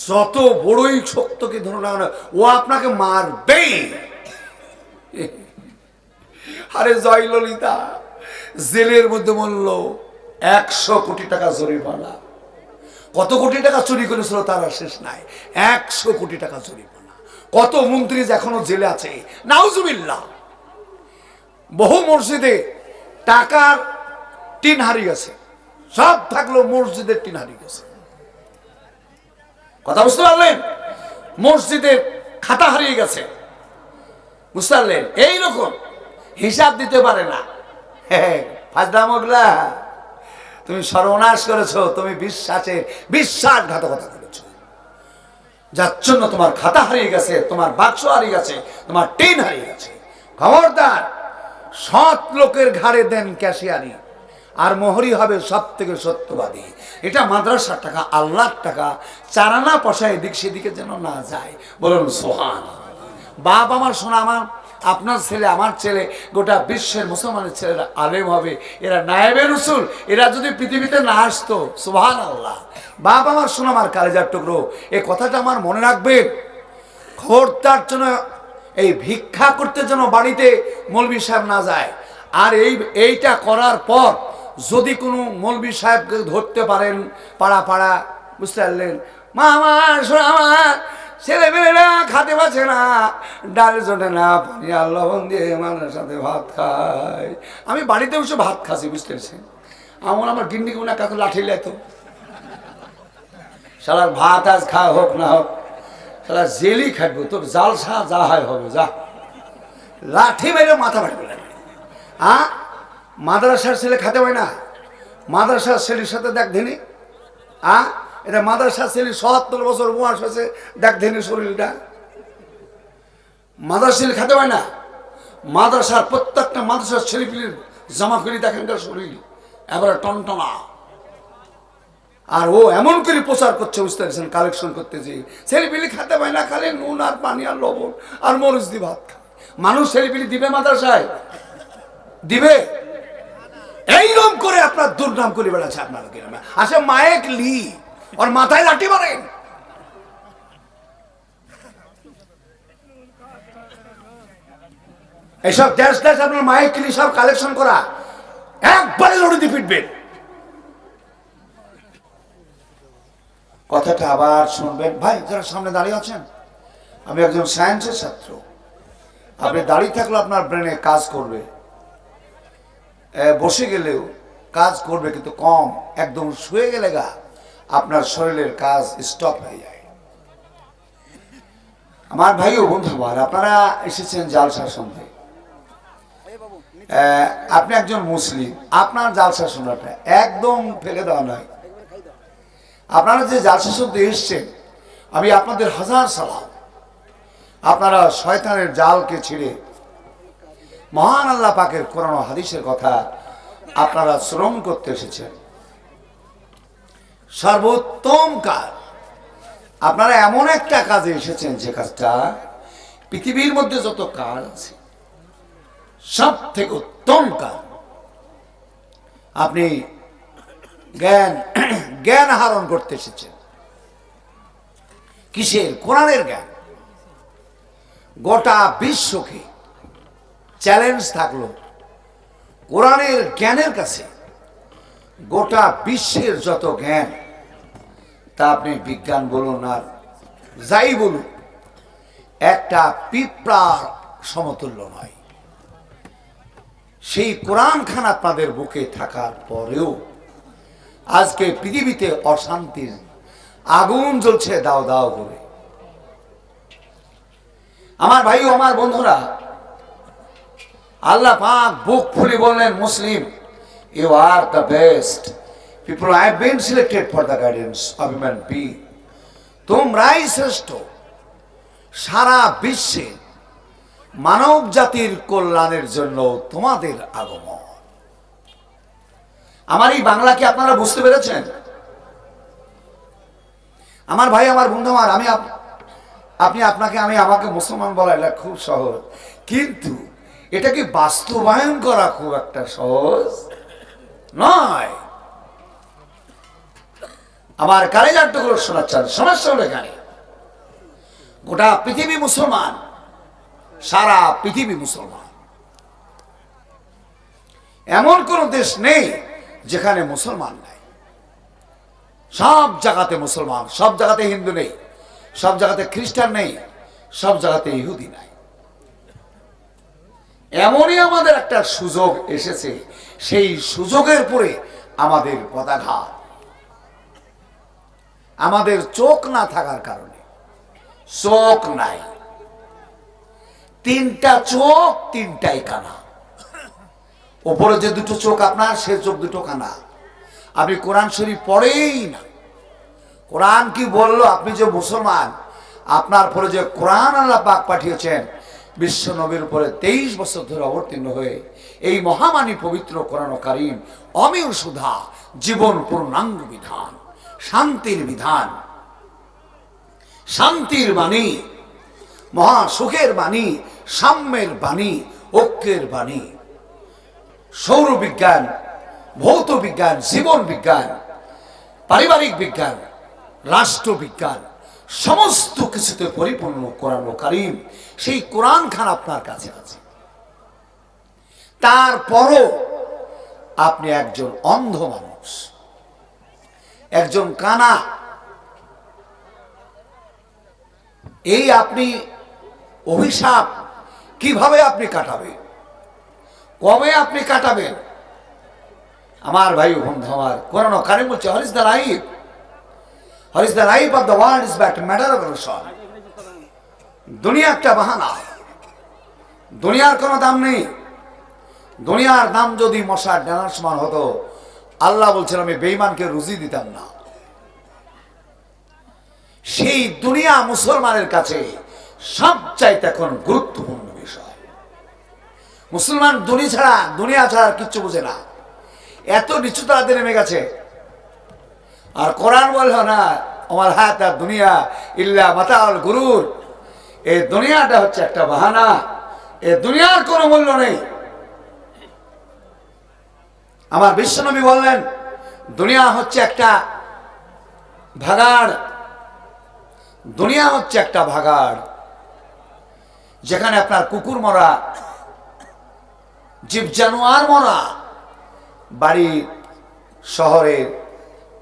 [SPEAKER 1] যত বড়ই শক্তকে ধরুন না, ও আপনাকে মারবেই। আরে জয় ললিতা জেলের মধ্যে মূল্য 100 কোটি টাকা জরিমানা। কত কোটি টাকা চুরি করেছিল তার আর শেষ নাই। 100 কোটি টাকা জরিমানা। কত মন্ত্রী এখনো জেলে আছে, নাউজুবিল্লাহ। বহু মসজিদে টাকার টিন হারিয়ে গেছে, সব থাকলো মসজিদের টিন হারিয়ে গেছে। কথা বুঝতে পারলেন? মসজিদের খাতা হারিয়ে গেছে, বুঝতে পারলেন? এইরকম হিসাব দিতে পারে না। ফাজদামগলা, তুমি সর্বনাশ করেছো, তুমি বিশ্বাসঘাতকতা করেছো, যার জন্য তোমার খাতা হারিয়ে গেছে, তোমার বাক্স হারিয়ে গেছে, তোমার টিন হারিয়ে গেছে। খবরদার, সৎ লোকের ঘাড়ে দেন ক্যাশিয়ারি, আর মোহরি হবে সব থেকে সত্যবাদী। এটা মাদ্রাসার টাকা, আল্লাহর টাকা, চারানা পয়সা এদিক সেদিকে যেন না যায়। বলুন সোহান। বাপ আমার শোনা, আমার আপনার ছেলে, আমার ছেলে, গোটা বিশ্বের মুসলমানের ছেলেরা আলেম হবে, এরা নায়েবে রসুল। এরা যদি পৃথিবীতে না আসতো, সুবহানাল্লাহ। বাপ আমার শোনা, আমার কালেজার টুকরো, এই কথাটা আমার মনে রাখবেন। খবরদার জন্য এই ভিক্ষা করতে যেন বাড়িতে মৌলবি সাহেব না যায়। আর এইটা করার পর যদি কোনো মৌলবি সাহেবকে ধরতে পারেন পাড়া পাড়া, বুঝতে পারলেন? মা আমার শোনা, আমার ছেলেমেয়েরা খাতে পাচ্ছে না, ডাল জোটে না, পানি আর লবণ দিয়ে মানুষের সাথে ভাত খায়। আমি বাড়িতে বসে ভাত খাচ্ছি, বুঝতে পেরেছেন? আমার গিন্নি কোনো কাকে লাঠি লেতো, সালার ভাত আজ খাওয়া হোক না হোক, সালা জেলি খাটবো, তোর জালসা যা হয় হবে, যা লাঠি মেরে মাথা বাড়ি বলে। হ্যাঁ, মাদ্রাসার ছেলে খেতে হয় না? মাদ্রাসার ছেলের সাথে দেখ ধেনি, এটা মাদ্রাসার ছেলে ৭৭ বছর বয়স হয়েছে, দেখ ধেনি শরীরটা। মাদ্রাসার ছেলে খেতে হয় না? মাদ্রাসার প্রত্যেকটা মাদ্রাসার ছেলেপিলির জামা ফিরি দেখেন তার শরীর এবারে টনটনা। আর ও এমন করে প্রচার করছে, বুঝতে পারছেন? কালেকশন করতে যে ছেলেপিলি খেতে পায় না, খালি নুন আর পানি আর লবণ আর মরিচ দিয়ে ভাত খায়। মানুষ ছেলেপিলি দিবে মাদ্রাসায়? দিবে? এইরকম করে আপনার দুর্নাম করে বেড়াচ্ছে আপনার গ্রামে। আসে মায়েক লি আর মাথায় লাঠি মারেন। এইসব দেশ দেশ আপনার মায়েক লি সব কালেকশন করা, একবারে লড়ে দিয়ে ফিটবেন। কথাটা আবার শুনবেন। ভাই যারা সামনে দাঁড়িয়ে আছেন, আমি একজন সায়েন্সের ছাত্র। আপনি দাঁড়িয়ে থাকলে আপনার ব্রেনে কাজ করবে, বসে গেলেও কাজ করবে, কিন্তু কম। একদম শুয়ে গেলে গা আপনার শরীরের কাজ স্টপ হয়ে যায়। আমার ভাই ও বন্ধু, আপনারা এসেছেন জালসা শুনতে। আপনি একজন মুসলিম, আপনার জালসা শোনাটা একদম ফেলে দেওয়া নয়। আপনারা যে জালসা শুনতে এসছেন, আমি আপনাদের হাজার সালাম। আপনারা শয়তানের জালকে ছিঁড়ে মহান আল্লাহ পাকের কোরআন ও হাদিসের কথা আপনারা শ্রবণ করতে এসেছেন। সর্বোত্তম কাজ, আপনারা এমন একটা কাজে এসেছেন যে কাজটা পৃথিবীর মধ্যে যত কাজ আছে সব থেকে উত্তম কাজ। আপনি জ্ঞান আহরণ করতে এসেছেন। কিসের? কোরআনের জ্ঞান। গোটা বিশ্বকে চ্যালেঞ্জ থাকলো কোরআনের জ্ঞানের কাছে গোটা বিশ্বের যত জ্ঞান তা আপনি বিজ্ঞান বলুন আর যাই বলুন একটা পিঁপড়ার সমতুল্য নয়। সেই কোরআন খান আপনাদের বুকে থাকার পরেও আজকে পৃথিবীতে অশান্তির আগুন জ্বলছে দাও দাও করে। আমার ভাই ও আমার বন্ধুরা, আল্লাহ পাক বুক খুলে বললেন, Muslim, you are the best people have been selected for the guidance of human being. তোমরাই শ্রেষ্ঠ সারা বিশ্বে মানব জাতির কল্যাণের জন্য তোমাদের আগমন। আমার এই বাংলাকে আপনারা বুঝতে পেরেছেন? আমার ভাই আমার বন্ধু আমার, আপনি আপনাকে আমি আমাকে মুসলমান বলা এটা খুব সহজ, কিন্তু এটাকে বাস্তবায়ন করা খুব একটা সহজ নয়। আমার কালেজার টুকরো শোনাচ্ছেন, সমস্যা হলো এখানে গোটা পৃথিবী মুসলমান, সারা পৃথিবী মুসলমান। এমন কোন দেশ নেই যেখানে মুসলমান নাই। সব জায়গাতে মুসলমান, সব জায়গাতে হিন্দু নেই, সব জায়গাতে খ্রিস্টান নেই, সব জায়গাতে ইহুদি নাই। এমনই আমাদের একটা সুযোগ এসেছে, সেই সুযোগের পরে আমাদের পদাঘাত, আমাদের চোখ না থাকার কারণে। চোখ নাই, তিনটা চোখ, তিনটাই কানা। ওপরে যে দুটো চোখ আপনার, সে চোখ দুটো কানা। আপনি কোরআন শরীফ পড়েই না। কোরআন কি বললো? আপনি যে মুসলমান, আপনার পরে যে কোরআন আল্লাহ পাক পাঠিয়েছেন বিশ্ব নবীর উপরে 23 বছর ধরে অবতীর্ণ হয়ে, এই মহামানী পবিত্র কোরআন কারীম অমেয় সুধা, জীবন পূর্ণাঙ্গ বিধান, শান্তির বিধান, শান্তির বাণী, মহা সুখের বাণী, সাম্যের বাণী, ঐক্যের বাণী। সৌরবিজ্ঞান, ভৌত বিজ্ঞান, জীবন বিজ্ঞান, পারিবারিক বিজ্ঞান, রাষ্ট্রবিজ্ঞান, সমস্ত কিছুতে পরিপূর্ণ কোরআন কারীম, সেই কোরআন খান আপনার কাছে আছে। তারপরও আপনি একজন অন্ধ মানুষ, একজন কানা। এই আপনি অভিশাপ কিভাবে আপনি কাটাবেন, কবে আপনি কাটাবেন? আমার ভাই বন্ধু আমার, কোরআন কারীম বলছে, what is the life? What is the life of the world is but matter of relation. দুনিয়া একটা বাহানা, দুনিয়ার কোনো দাম নেই। দুনিয়ার দাম যদি মশার ডানার সমান হতো, আল্লাহ বলছেন আমি বেঈমানকে রুজি দিতাম না। সেই দুনিয়া মুসলমানের কাছে সবচাইতে এখন গুরুত্বপূর্ণ বিষয়। মুসলমান দুনিয়া ছাড়া কিচ্ছু বুঝে না, এত নিচুতাতে নেমে গেছে। আর কোরআন বলল না, আমার হাত আর দুনিয়া ইল্লা মাতাউল গুরুর। এই দুনিয়াটা হচ্ছে একটা বাহানা, এই দুনিয়ার কোনো মূল্য নেই। আমার বিশ্বনবী বললেন, দুনিয়া হচ্ছে একটা ভাগাড়, দুনিয়া হচ্ছে একটা ভাগাড়, যেখানে আপনার কুকুর মরা, জীব জানোয়ার মরা, বাড়ি শহরের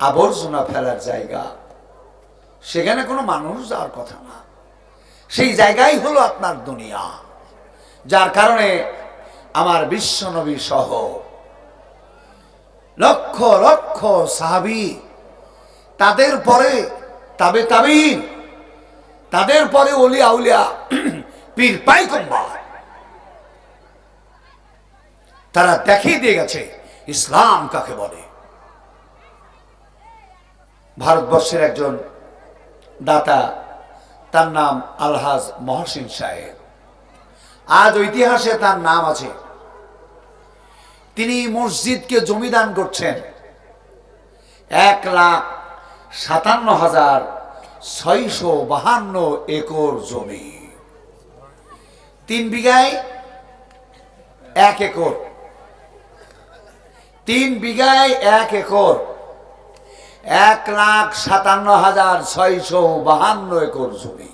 [SPEAKER 1] আবর্জনা ফেলার জায়গা, সেখানে কোনো মানুষ যাওয়ার কথা না। সেই জায়গাই হলো আপনার দুনিয়া। যার কারণে আমার বিশ্বনবী সহ লক্ষ লক্ষ সাহাবী, তাদের পরে তাবে তাবিন, তাদের পরে ওলিয়া উলিয়া, পীর পাইগম্বর, তারা দেখিয়ে দিয়ে গেছে ইসলাম কাকে বলে। ভারতবর্ষের একজন দাতা, তার নাম আলহাজ মহসিন সাহেব। আজ ইতিহাসে তার নাম আছে। তিনি মসজিদকে জমি দান করছেন 1,57,652 একর জমি। 3 বিঘায় 1 একর, 3 বিঘায় 1 একর, 1,57,652 একর জমি।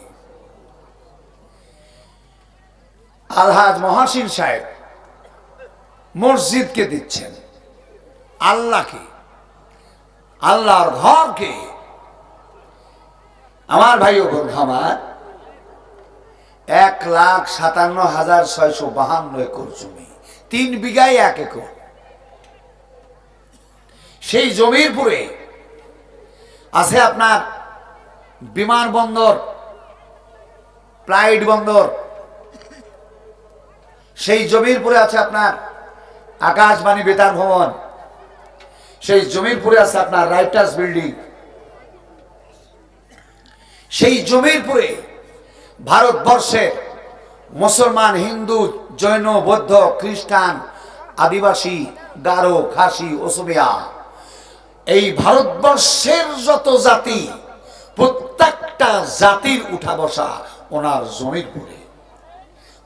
[SPEAKER 1] আলহাজ মহসিন সাহেব মসজিদকে দিচ্ছেন, আল্লাহকে, আল্লাহর ঘরকে। আমার ভাই ও বন্ধু আমার, ১,৫৭,৬৫২ একর জমি, ৩ বিঘায় ১ একর। সেই জমির পুরে আছে আপনার বিমানবন্দর, ফ্লাইট বন্দর। সেই জমির পুরে আছে আপনার আকাশবাণী বেতার ভবন। সেই জমির পুরে আছে আপনার রাইটার্স বিল্ডিং। সেই জমির পুরে ভারতবর্ষের মুসলমান, হিন্দু, জৈন, বৌদ্ধ, খ্রিস্টান, আদিবাসী, গারো, খাসি, ওসমিয়া, এই ভারতবর্ষের যত জাতি, প্রত্যেকটা জাতির উঠা বসা ওনার জমির পুরে।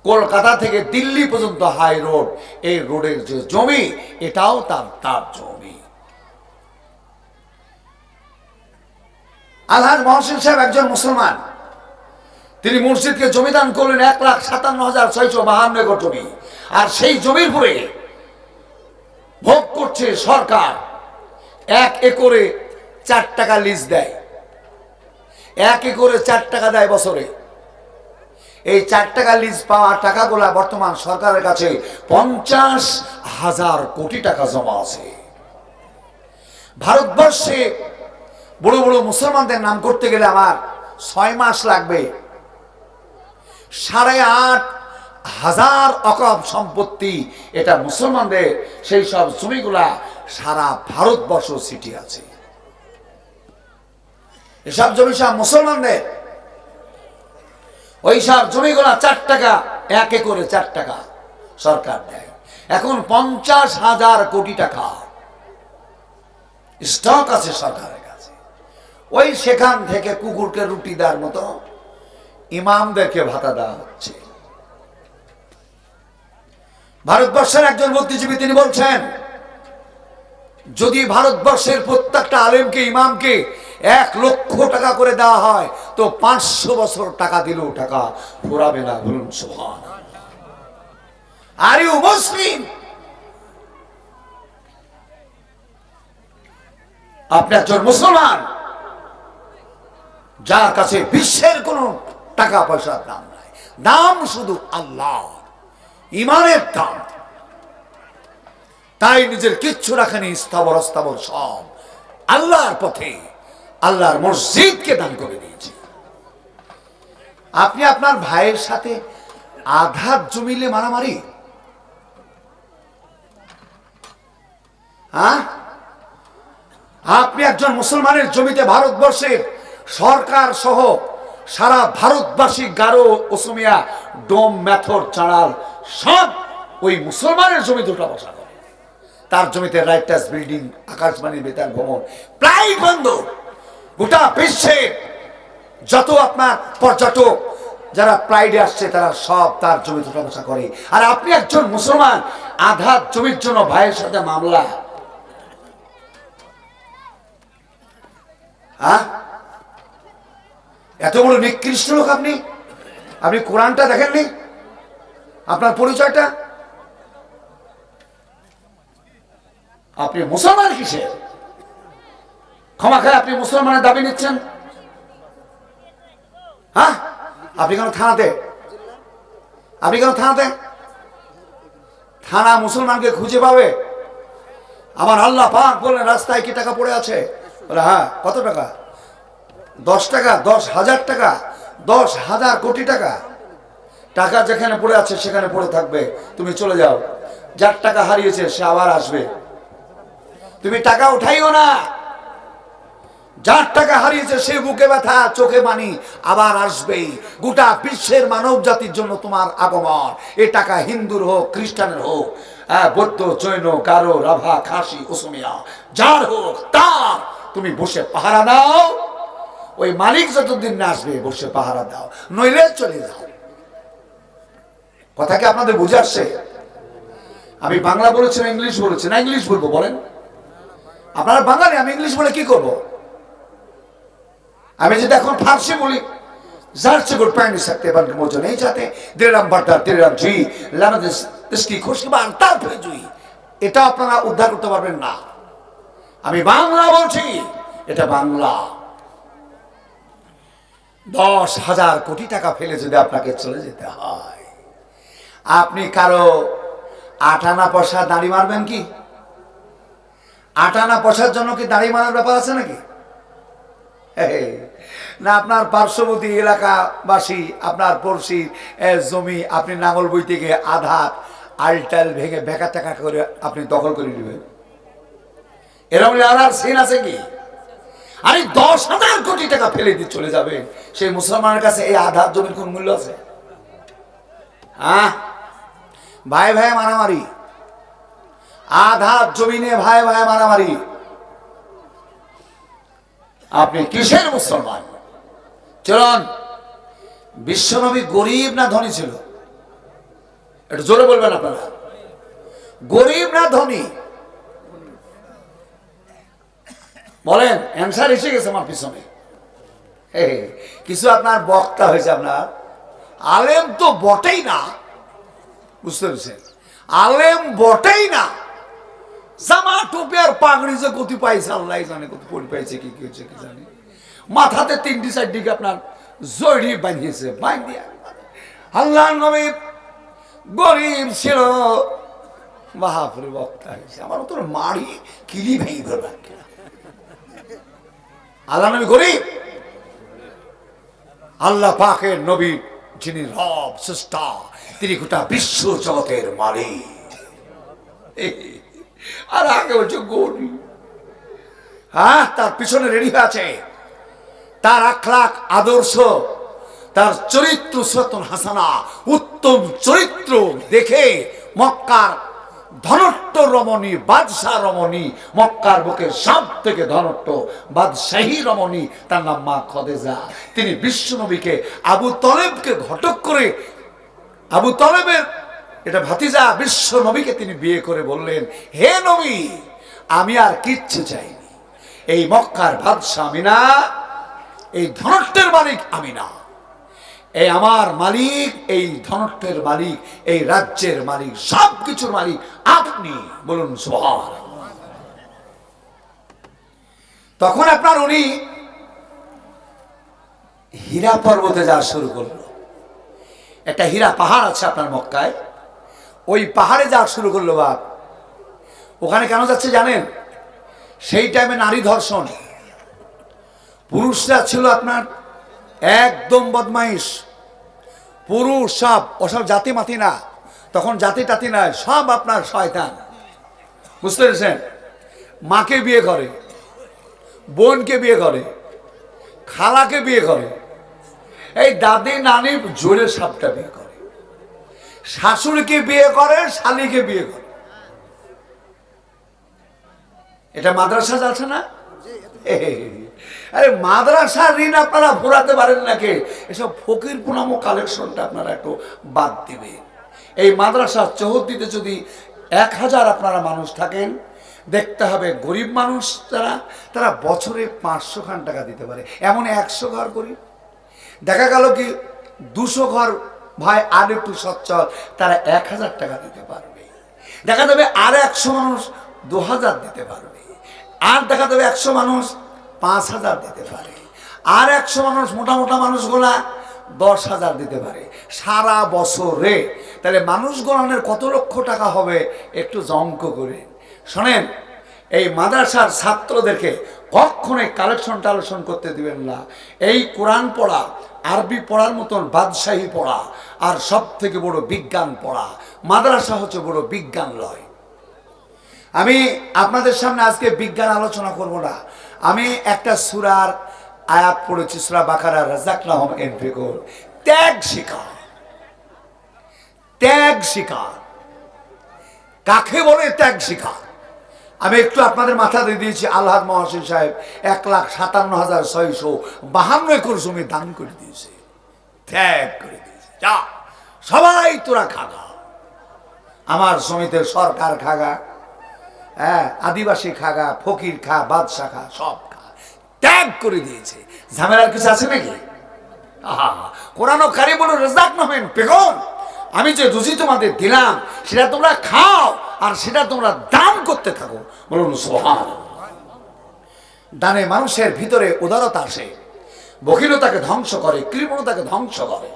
[SPEAKER 1] কলকাতা থেকে দিল্লি পর্যন্ত হাই রোড, এই রোডের যে জমি, এটাও তার জমি। আলহাজ মহসিন সাহেব একজন মুসলমান, তিনি মসজিদকে জমিদান করলেন ১,৫৭,৬৫২ একর জমি। আর সেই জমির পরে ভোগ করছে সরকার। ১ একরে ৪ টাকা লিজ দেয়, ১ একরে ৪ টাকা দেয় বছরে। এই ৪ টাকা লিজ পাওয়া টাকাগুলা বর্তমান সরকারের কাছে ৫০,০০০ কোটি টাকা জমা আছে। ভারতবর্ষে বড় বড় মুসলমানদের নাম করতে গেলে আমার ৬ মাস লাগবে। ৮,৫০০ অকব সম্পত্তি, এটা মুসলমানদের। সেই সব জমিগুলা সারা ভারতবর্ষ সিটি আছে। এসব জমি সব মুসলমানদের। ওই সব জমিগুলা ৪ টাকা, ১ একরে ৪ টাকা সরকার দেয়। এখন ৫০,০০০ কোটি টাকা স্টক আছে সরকারের কাছে। ওই সেখান থেকে কুকুরকে রুটি দেওয়ার মতো ইমামদেরকে ভাতা দেওয়া হচ্ছে। ভারতবর্ষের একজন বুদ্ধিজীবী তিনি বলছেন, যদি ভারতবর্ষের প্রত্যেকটা আলেমকে, ইমামকে ১ লক্ষ টাকা করে দেওয়া হয়, তো ৫০০ বছর টাকা দিলেও টাকা ফুরাবে না। বলুন সুবহানাল্লাহ। Are you Muslim? আপনি একজন মুসলমান, যার কাছে বিশ্বের কোন টাকা পয়সার দাম নাই, দাম শুধু আল্লাহ, ইমানের দাম। তাই নিজের কিচ্ছু রাখেনি, স্থাবর অস্থাবর সব আল্লাহর পথে, আল্লাহর মসজিদকে দান করে দিয়েছে। আপনি আপনার ভাইয়ের সাথে আধার জমিলে মারামারি, হ্যাঁ? আপনি একজন মুসলমানের জমিতে ভারতবর্ষের সরকার সহ সারা ভারতবাসী, গারো, ওসমিয়া, ডোম, মেথর, চাঁড়াল সব ওই মুসলমানের জমিতে উঠা বসা করে। তার জমিতে রাইটার্স বিল্ডিং, আকাশবাণী বেতার ভবন, প্রায় বন্ধ। গোটা বিশ্বে যত আপনার পর্যটক যারা প্রাইডে আসছে, তারা সব তার জমিতে উঠা বসা করে। আর আপনি একজন মুসলমান, আধার জমির জন্য ভাইয়ের সাথে মামলা, হ্যাঁ? এত বড় নিকৃষ্ট লোক আপনি। আপনি কোরআনটা দেখেননি? আপনার পরিচয়টা? আপনি মুসলমান কিসে? ক্ষমা খায় আপনি মুসলমানের দাবি নিচ্ছেন, হ্যাঁ? আপনি কেন থানাতে? আপনি কেন থানাতে? থানা মুসলমানকে খুঁজে পাবে? আমার আল্লাহ পাক বললেন, রাস্তায় কি টাকা পড়ে আছে? বলে হ্যাঁ। কত টাকা? 10 টাকা, 10,000 টাকা, 10,000 কোটি টাকা। টাকা যেখানে পড়ে আছে সেখানে পড়ে থাকবে, তুমি চলে যাও। যার টাকা হারিয়েছে সে আবার আসবে, তুমি টাকা উঠাইও না। যার টাকা হারিয়েছে সে বুকে ব্যথা, চোখে পানি, আবার আসবেই। গোটা বিশ্বের মানব জাতির জন্য তোমার আগমন। এ টাকা হিন্দুর হোক, খ্রিস্টানের হোক, বৌদ্ধ, জৈন, গারো, রাভা, খাসি, ওসমিয়া, যার হোক তার তুমি বসে পাহারা দাও। ওই মালিক যতদিন না আসবে বসে পাহারা দাও, নইলে চলে যাও। কথা কি আপনাদের বুঝে আসছে? আমি বাংলা বলেছি না ইংলিশ বলেছি? না ইংলিশ বলবো বলেন? আপনারা বাঙালি, আমি ইংলিশ বলে কি করব? আমি যদি এখন ফার্সি বলি, ज़ाहिर से गुड पैंट सकते बल्कि मुझे नहीं चाहते। दिलम बर्दार दिलम जी लाना इसकी खुशबान तार भेजुई এটা আপনারা উদ্ধার করতে পারবেন না। আমি বাংলা বলছি, এটা বাংলা। 10,000 কোটি টাকা ফেলে যদি আপনাকে চলে যেতে হয়, আপনি কারো 8 আনা পয়সা দাড়ি মারবেন কি? 8 আনা পয়সার জন্য কি দাড়ি মারার ব্যাপার আছে নাকি? না, আপনার পার্শ্ববর্তী এলাকাবাসী, আপনার পড়শি জমি আপনি নাঙল বইতে গিয়ে আধা আলটাল ভেঙে বেকা টাকা করে আপনি দখল করে নেবেন, এরকম আর সিন আছে কি? আরে 10,000 কোটি টাকা ফেলে দিয়ে চলে যাবে, সেই মুসলমানের কাছে এই আধার জমির কোন মূল্য আছে? হ্যাঁ, ভাই ভাই মারামারি, আধার জমিনে ভাই ভাই মারামারি। আপনি কিসের মুসলমান? চলুন, বিশ্বনবী গরিব না ধনী ছিল? একটু জোরে বলবেন আপনারা, গরিব না ধনী? বলেন, অ্যান্সার এসে গেছে আমার পিছনে। কিছু আপনার বক্তা হয়েছে, আপনার আলেম তো বটেই না, বুঝতে পেরেছেন? আলেম বটেই না, জামা টুপি আর পাগড়ি যে কত পাইছে আল্লাহ জানে, কত পড়ি পাইছে, কি কি হচ্ছে কি জানি, মাথাতে 3টি 4টিকে আপনার জড়ি বাঁধিয়েছে, বাঁধিয়ে আল্লাহ নবী গরিব ছিল, বাহাপুরে বক্তা হয়েছে। আমার তোর মারি কিলি ভেঙে ধরবে, আল্লাহ নবী গরিব? আল্লাহ পাকের নবী যিনি রব স্রষ্টা, তিনি গোটা বিশ্ব জগতের মালিক, আর আগে বলছে গরিব। হ্যাঁ, তার পিছনে রেডি হয়ে আছে তার আখলাক আদর্শ, তার চরিত্র সতন হাসানা, উত্তম চরিত্র দেখে মক্কার ধনট্ট রমণী, বাদশাহ রমণী, মক্কার বুকের সব থেকে ধনট্ট বাদশাহী রমণী, তার নাম মা খদিজা। তিনি বিশ্বনবীকে আবু তলেবকে ঘটক করে, আবু তলেবের এটা ভাতিজা, বিশ্ব নবীকে তিনি বিয়ে করে বললেন, হে নবী, আমি আর কিচ্ছু চাইনি, এই মক্কার বাদশাহ আমি না, এই ধনট্টের মালিক আমি না, এই আমার মালিক, এই ধনট্টের মালিক, এই রাজ্যের মালিক, সবকিছুর মালিক আপনি। বলুন সুবহানাল্লাহ। তখন আপনার উনি হীরা পর্বতে যাওয়া শুরু করলো। একটা হীরা পাহাড় আছে আপনার মক্কায়, ওই পাহাড়ে যাওয়া শুরু করলো। বাপ, ওখানে কেন যাচ্ছে জানেন? সেই টাইমে নারী ধর্ষণ, পুরুষরা ছিল আপনার একদম বদমাইশ, পুরুষ সব, ওসব জাতি মাতি না, তখন জাতি টাতি নয়, সব আপনার শয়তান, বুঝতে পেরেছেন? মাকে বিয়ে করে, বোনকে বিয়ে করে, খালাকে বিয়ে করে, এই দাদি নানি জোরে সাপটা বিয়ে করে, শাশুড়িকে বিয়ে করে, শালিকে বিয়ে করে। এটা মাদ্রাসা যাচ্ছে না? আরে মাদ্রাসার ঋণ আপনারা ভরাতে পারেন নাকি? এসব ফকির পুনামো কালেকশনটা আপনারা একটু বাদ দিবেন। এই মাদ্রাসার চৌহদ্দিতে যদি 1000 আপনারা মানুষ থাকেন, দেখতে হবে গরিব মানুষ যারা, তারা বছরে 500 খান টাকা দিতে পারে, এমন 100 ঘর গরিব। দেখা গেল কি 200 ঘর ভাই আর একটু সচ্ছল, তারা 1000 টাকা দিতে পারবে। দেখা যাবে আর 100 মানুষ 2000 দিতে পারবে, আর দেখা যাবে 100 মানুষ 5000 দিতে পারে, আর 100 মানুষ মোটা মোটা মানুষগুলা 10,000 দিতে পারে সারা বছরে। তাহলে মানুষ গণনের কত লক্ষ টাকা হবে একটু অঙ্ক করে শোনেন। এই মাদ্রাসার ছাত্রদেরকে কখনোই কালেকশন টালেকশন করতে দিবেন না। এই কোরআন পড়া, আরবি পড়ার মতন বাদশাহী পড়া, আর সব থেকে বড় বিজ্ঞান পড়া। মাদ্রাসা হচ্ছে বড় বিজ্ঞানলয়। আমি আপনাদের সামনে আজকে বিজ্ঞান আলোচনা করব না, আমি একটা সূরার আয়াত পড়েছি, সূরা বাকারা, রাযাকনাহুম ইনফিকুর, ত্যাগ শিকার। ত্যাগ শিকার কাকে বলে? ত্যাগ শিকার আমি একটু আপনাদের মাথা দিয়ে দিয়েছি। আল্লাহর মহাসিন সাহেব 1,57,652 একর জমি দান করে দিয়েছে, ত্যাগ করে দিয়েছে। যা সবাই তোরা খাগা, আমার জমিতে সরকার খাগা, হ্যাঁ, আদিবাসী খাগা, ফকির খা, বাদশা খা, সব খা, ত্যাগ করে দিয়েছে। ঝামেলার কিছু আছে নাকি? কোরআন কারিমুল রাযাকনাহুম পেগন, আমি যে রুজি তোমাদের দিলাম সেটা তোমরা খাও, আর সেটা তোমরা দান করতে থাকো। বলুন সুবহানাল্লাহ। দানে মানুষের ভিতরে উদারতা আসে, বখিলতাকে ধ্বংস করে, কৃপণতাকে ধ্বংস করে,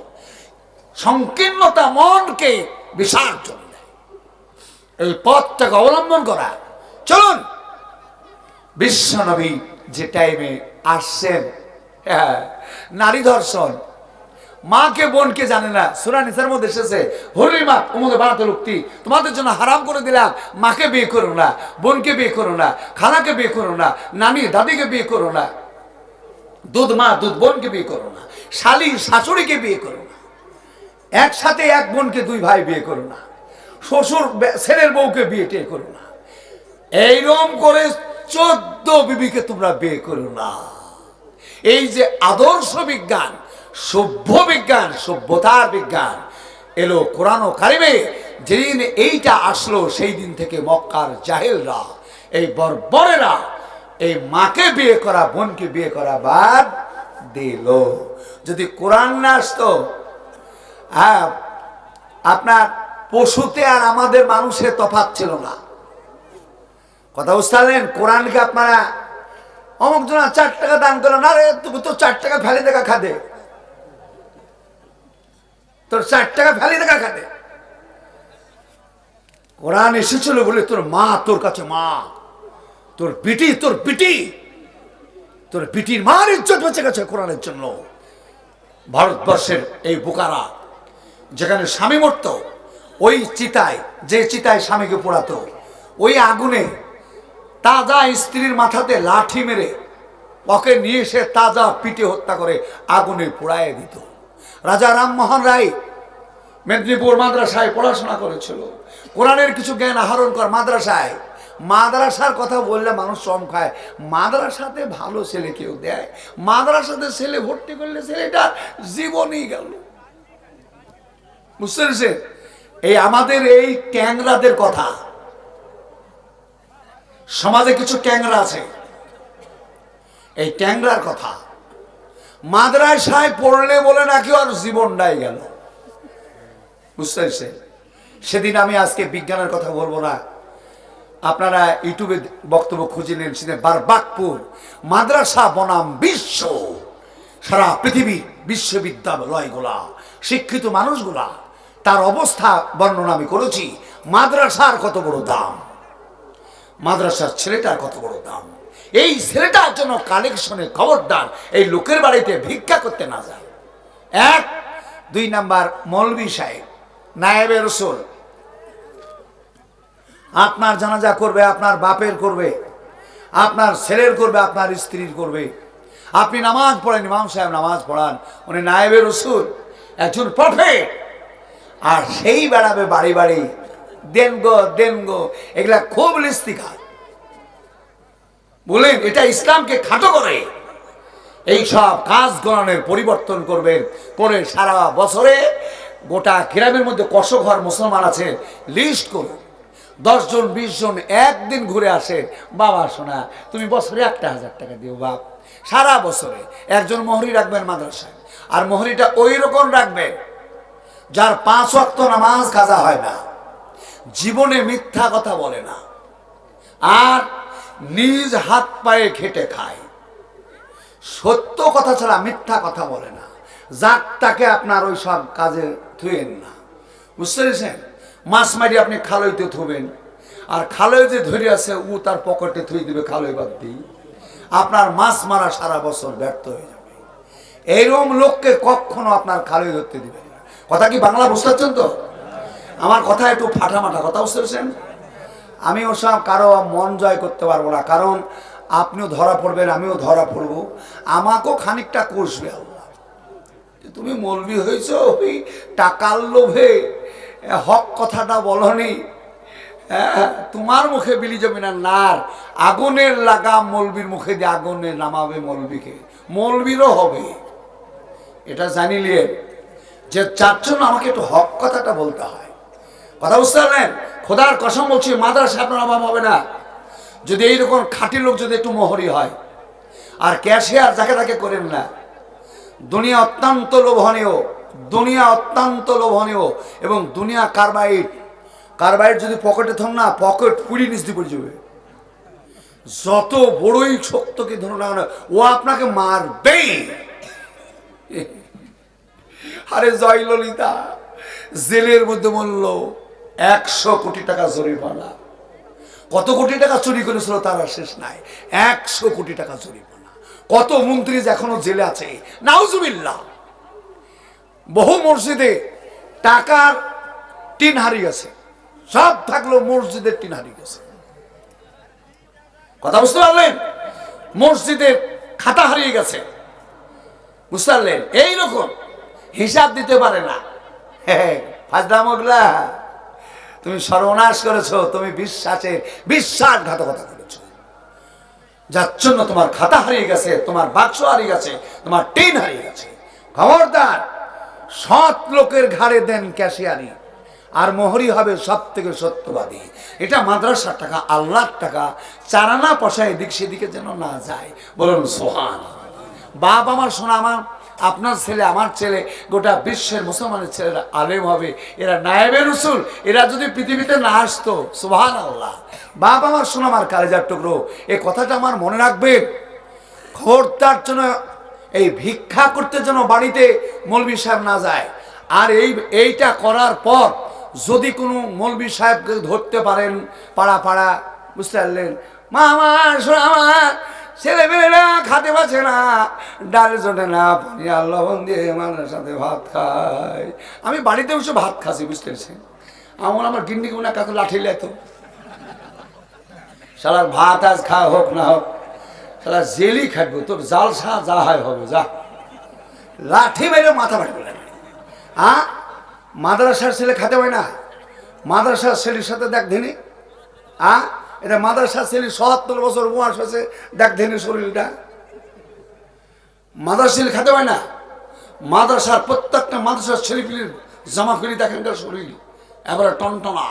[SPEAKER 1] সংকীর্ণতা মনকে বিসর্জন দেয়। এই পথটাকে অবলম্বন করা। চলুন, বিশ্বনবী যে টাইমে আসছেন, নারী ধর্ষণ, মাকে বোনকে জানে না, সূরা নিসার মধ্যে এসেছে হরিমা উম্মতে বানাতুল উক্তি, তোমাদের জন্য হারাম করে দিলাম মাকে বিয়ে করো না, বোনকে বিয়ে করো না, খালাকে বিয়ে করো না, নানি দাদিকে বিয়ে করো না, দুধ মা দুধ বোনকে বিয়ে করো না, শালি শাশুড়িকে বিয়ে করো না, একসাথে এক বোনকে দুই ভাই বিয়ে করো না, শ্বশুর ছেলের বউকে বিয়ে টিয়ে করো না, এইরকম করে 14 বিবিকে তোমরা বিয়ে করো না। এই যে আদর্শ বিজ্ঞান, সভ্য বিজ্ঞান, সভ্যতার বিজ্ঞান এলো কোরআন ও কারিমে, যেদিন এইটা আসলো সেই দিন থেকে মক্কার জাহেলরা, এই বর্বরেরা এই মাকে বিয়ে করা বোনকে বিয়ে করা বাদ দিল। যদি কোরআন না আসতো, আপনার পশুতে আর আমাদের মানুষের তফাৎ ছিল না। কথা বুঝতে পারলেন? কোরআনকে আপনারা অমুক জন 4 টাকা দান করো না, রে তুমি তো 4 টাকা ফেলে দেখা খাদে, তোর 4 টাকা ফেলে দেখা খাদে। কোরআন এসেছিল বলে তোর মা তোর কাছে মা, তোর বিটি তোর বিটি, তোর বিটির মার ইজ্জত বেঁচে গেছে কোরআনের জন্য। ভারতবর্ষের এই বোকারা যেখানে স্বামী মরত, ওই চিতায়, যে চিতায় স্বামীকে পোড়াতো, ওই আগুনে তাজা স্ত্রীর মাথাতে লাঠি মেরে ওকে নিয়ে এসে তাজা পিটে হত্যা করে আগুনে পোড়ায় দিত। রাজা রামমোহন রায় মেদিনীপুর মাদ্রাসায় পড়াশোনা করেছিল, কোরআনের কিছু জ্ঞান আহরণ কর মাদ্রাসায়। মাদ্রাসার কথা বললে মানুষ চম খায়, মাদ্রাসাতে ভালো ছেলে কেউ দেয়? মাদ্রাসাতে ছেলে ভর্তি করলে ছেলেটার জীবনই গেল। বুঝতে পেরেছেন? এই আমাদের এই ট্যাংরাদের কথা, সমাজে কিছু ট্যাংরা আছে, এই ট্যাংরার কথা মাদ্রাসায় পড়লে বলে নাকি আর জীবনটাই গেল। বুঝতে পেরেছেন? সেদিন আমি আজকে বিজ্ঞানের কথা বলবো না, আপনারা ইউটিউবে বক্তব্য খুঁজে নেন। সেদিন বারবাকপুর মাদ্রাসা বনাম বিশ্ব, সারা পৃথিবীর বিশ্ববিদ্যালয়গুলা, শিক্ষিত মানুষগুলা, তার অবস্থা বর্ণনা আমি করেছি। মাদ্রাসার কত বড় দাম, মাদ্রাসার ছেলেটার কত বড় দাম। এই ছেলেটার জন্য কালেকশনে খবরদার এই লোকের বাড়িতে ভিক্ষা করতে না যায়। 1 2 নাম্বার, মৌলভী সাহেব নায়েবে রসুল আপনার জানাজা করবে, আপনার বাপের করবে, আপনার ছেলের করবে, আপনার স্ত্রীর করবে। আপনি নামাজ পড়েন, ইমাম সাহেব নামাজ পড়ান, উনি নায়েবে রসুল, একজন প্রফেট, আর সেই বেড়াবে বাড়ি বাড়ি দেন গো দেন গো, এগুলা খুব লিস্তিকা। বলেন এটা ইসলামকে খাটো করে। এই সব কাজ গণনের পরিবর্তন করবেন, করে সারা বছরে গোটা গ্রামের মধ্যে কত ঘর মুসলমান আছে লিস্ট করুন। 10 জন 20 জন একদিন ঘুরে আসে, বাবা শোনা তুমি বছরে 1000 টাকা দিও বাপ। সারা বছরে একজন মোহরি রাখবেন মাদ্রাসায়, আর মোহরিটা ওই রকম রাখবেন যার 5 ওয়াক্ত নামাজ কাজা হয় না, জীবনে মিথ্যা কথা বলে না, আর নিজ হাত পায়ে খেটে খায়, সত্য কথা ছাড়া মিথ্যা কথা বলে না। যাক তাকে আপনার ওই সব কাজে থুয়েন না। বুঝতে পেরেছেন? মাছ মারি আপনি খালইতে থুবেন, আর খালই যে ধরে আছে ও তার পকেটে থুই দিবে খালই বাদ দিই, আপনার মাছ মারা সারা বছর ব্যর্থ হয়ে যাবে। এইরকম লোককে কখনো আপনার খালই ধরতে দিবেন না। কথা কি বাংলা বুঝতে পারছেন তো? আমার কথা একটু ফাটামাটা কথা, বুঝতে পেরেছেন? আমি ওসব কারো মন জয় করতে পারবো না, কারণ আপনিও ধরা পড়বেন, আমিও ধরা পড়বো, আমাকেও খানিকটা কষবে আল্লাহ। তুমি মৌলবি হয়েছ ওই টাকার লোভে, হক কথাটা বলনি, তোমার মুখে বিলি জমি না নার, আগুনের লাগাম মৌলবির মুখে দিয়ে আগুনে নামাবে মৌলবিকে, মৌলবিরও হবে। এটা জানিলেন যে যার জন্য আমাকে একটু হক কথাটা বলতে হয়। কথা বুঝতে পারলেন? খোদার কসম বলছি, মাদ্রাসা আপনার অভাব হবে না যদি এইরকম খাঁটি লোক যদি একটু মোহরি হয়। আর ক্যাশিয়ার যাকে তাকে করেন না। দুনিয়া অত্যন্ত লোভনীয়, দুনিয়া অত্যন্ত লোভনীয়, এবং দুনিয়া কারবাইড যদি পকেটে ধর না, পকেট পুরি নিচ দিয়ে পড়ে যাবে। যত বড়ই শক্তকে ধরো না, ও আপনাকে মারবেই। আরে জয়ললিতা জেলের মধ্যে মূল্য 100 কোটি টাকা জরিমানা। কত কোটি টাকা চুরি করেছিল তার আর শেষ নাই। 100 কোটি টাকা জরিমানা। কত মন্ত্রী এখনো জেলে আছে, নাউজুবিল্লাহ। বহু মসজিদে টাকার টিন হারিয়ে গেছে, সব থাকলো মসজিদের টিন হারিয়ে গেছে। কথা বুঝতে পারলেন? মসজিদের খাতা হারিয়ে গেছে, বুঝতে পারলেন? এইরকম হিসাব দিতে পারে না। ফাজলামগলা, তুমি সর্বনাশ করেছো, তুমি বিশ্বাসঘাতকতা করেছো, যার জন্য তোমার খাতা হারিয়ে গেছে, তোমার বাক্স হারিয়ে গেছে, তোমার টিন হারিয়ে গেছে। খবরদার, সৎ লোকের ঘাড়ে দেন ক্যাশিয়ারি, আর মোহরি হবে সব থেকে সত্যবাদী। এটা মাদ্রাসার টাকা, আল্লাহর টাকা, চারানা পয়সা এদিক সেদিকে যেন না যায়। বলুন সুবহান। বাপ আমার শোনা, আমার আপনার ছেলে, আমার ছেলে, গোটা বিশ্বের মুসলমানের ছেলেরা আলেম হবে, এরা নায়েবে রসুল। এরা যদি পৃথিবীতে না আসতো, সুবহানাল্লাহ। বাপ আমার শোনা, আমার কালেজার টুকরো, এই কথাটা আমার মনে রাখবে। খবরদার জন্য এই ভিক্ষা করতে যেন বাড়িতে মৌলভী সাহেব না যায়। আর এইটা করার পর যদি কোনো মৌলভী সাহেবকে ধরতে পারেন পাড়া পাড়া, বুঝতে পারলেন, মা আমার শোনা, আমার ছেলেমেয়েরা খাতে পাচ্ছে না, ডাল জোটে না, পানি আর লবণ দিয়ে মানুষের সাথে ভাত খায়। আমি বাড়িতে বসে ভাত খাচ্ছি, বুঝতে পেরেছেন? আমার গিন্নি কোনা কাছে লাঠি লেতো, সালার ভাত আজ খাওয়া হোক না হোক, সালা জেলি খাটবো, তোর জালসা যা হয় হবে, যা। লাঠি মেরে মাথা বাড়ি বলে। হ্যাঁ, মাদ্রাসার ছেলে খাতে হয় না? মাদ্রাসার ছেলের সাথে দেখ ধেনি, হ্যাঁ, এটা মাদ্রাসার ছেলে ৭৭ বছর বয়স হয়েছে, দেখ ধেনি শরীরটা। মাদ্রাসার ছেলে খাতে হয় না? মাদ্রাসার প্রত্যেকটা মাদ্রাসার ছেলেপিলির জামা করি দেখেন শরীর এবারে টনটনা।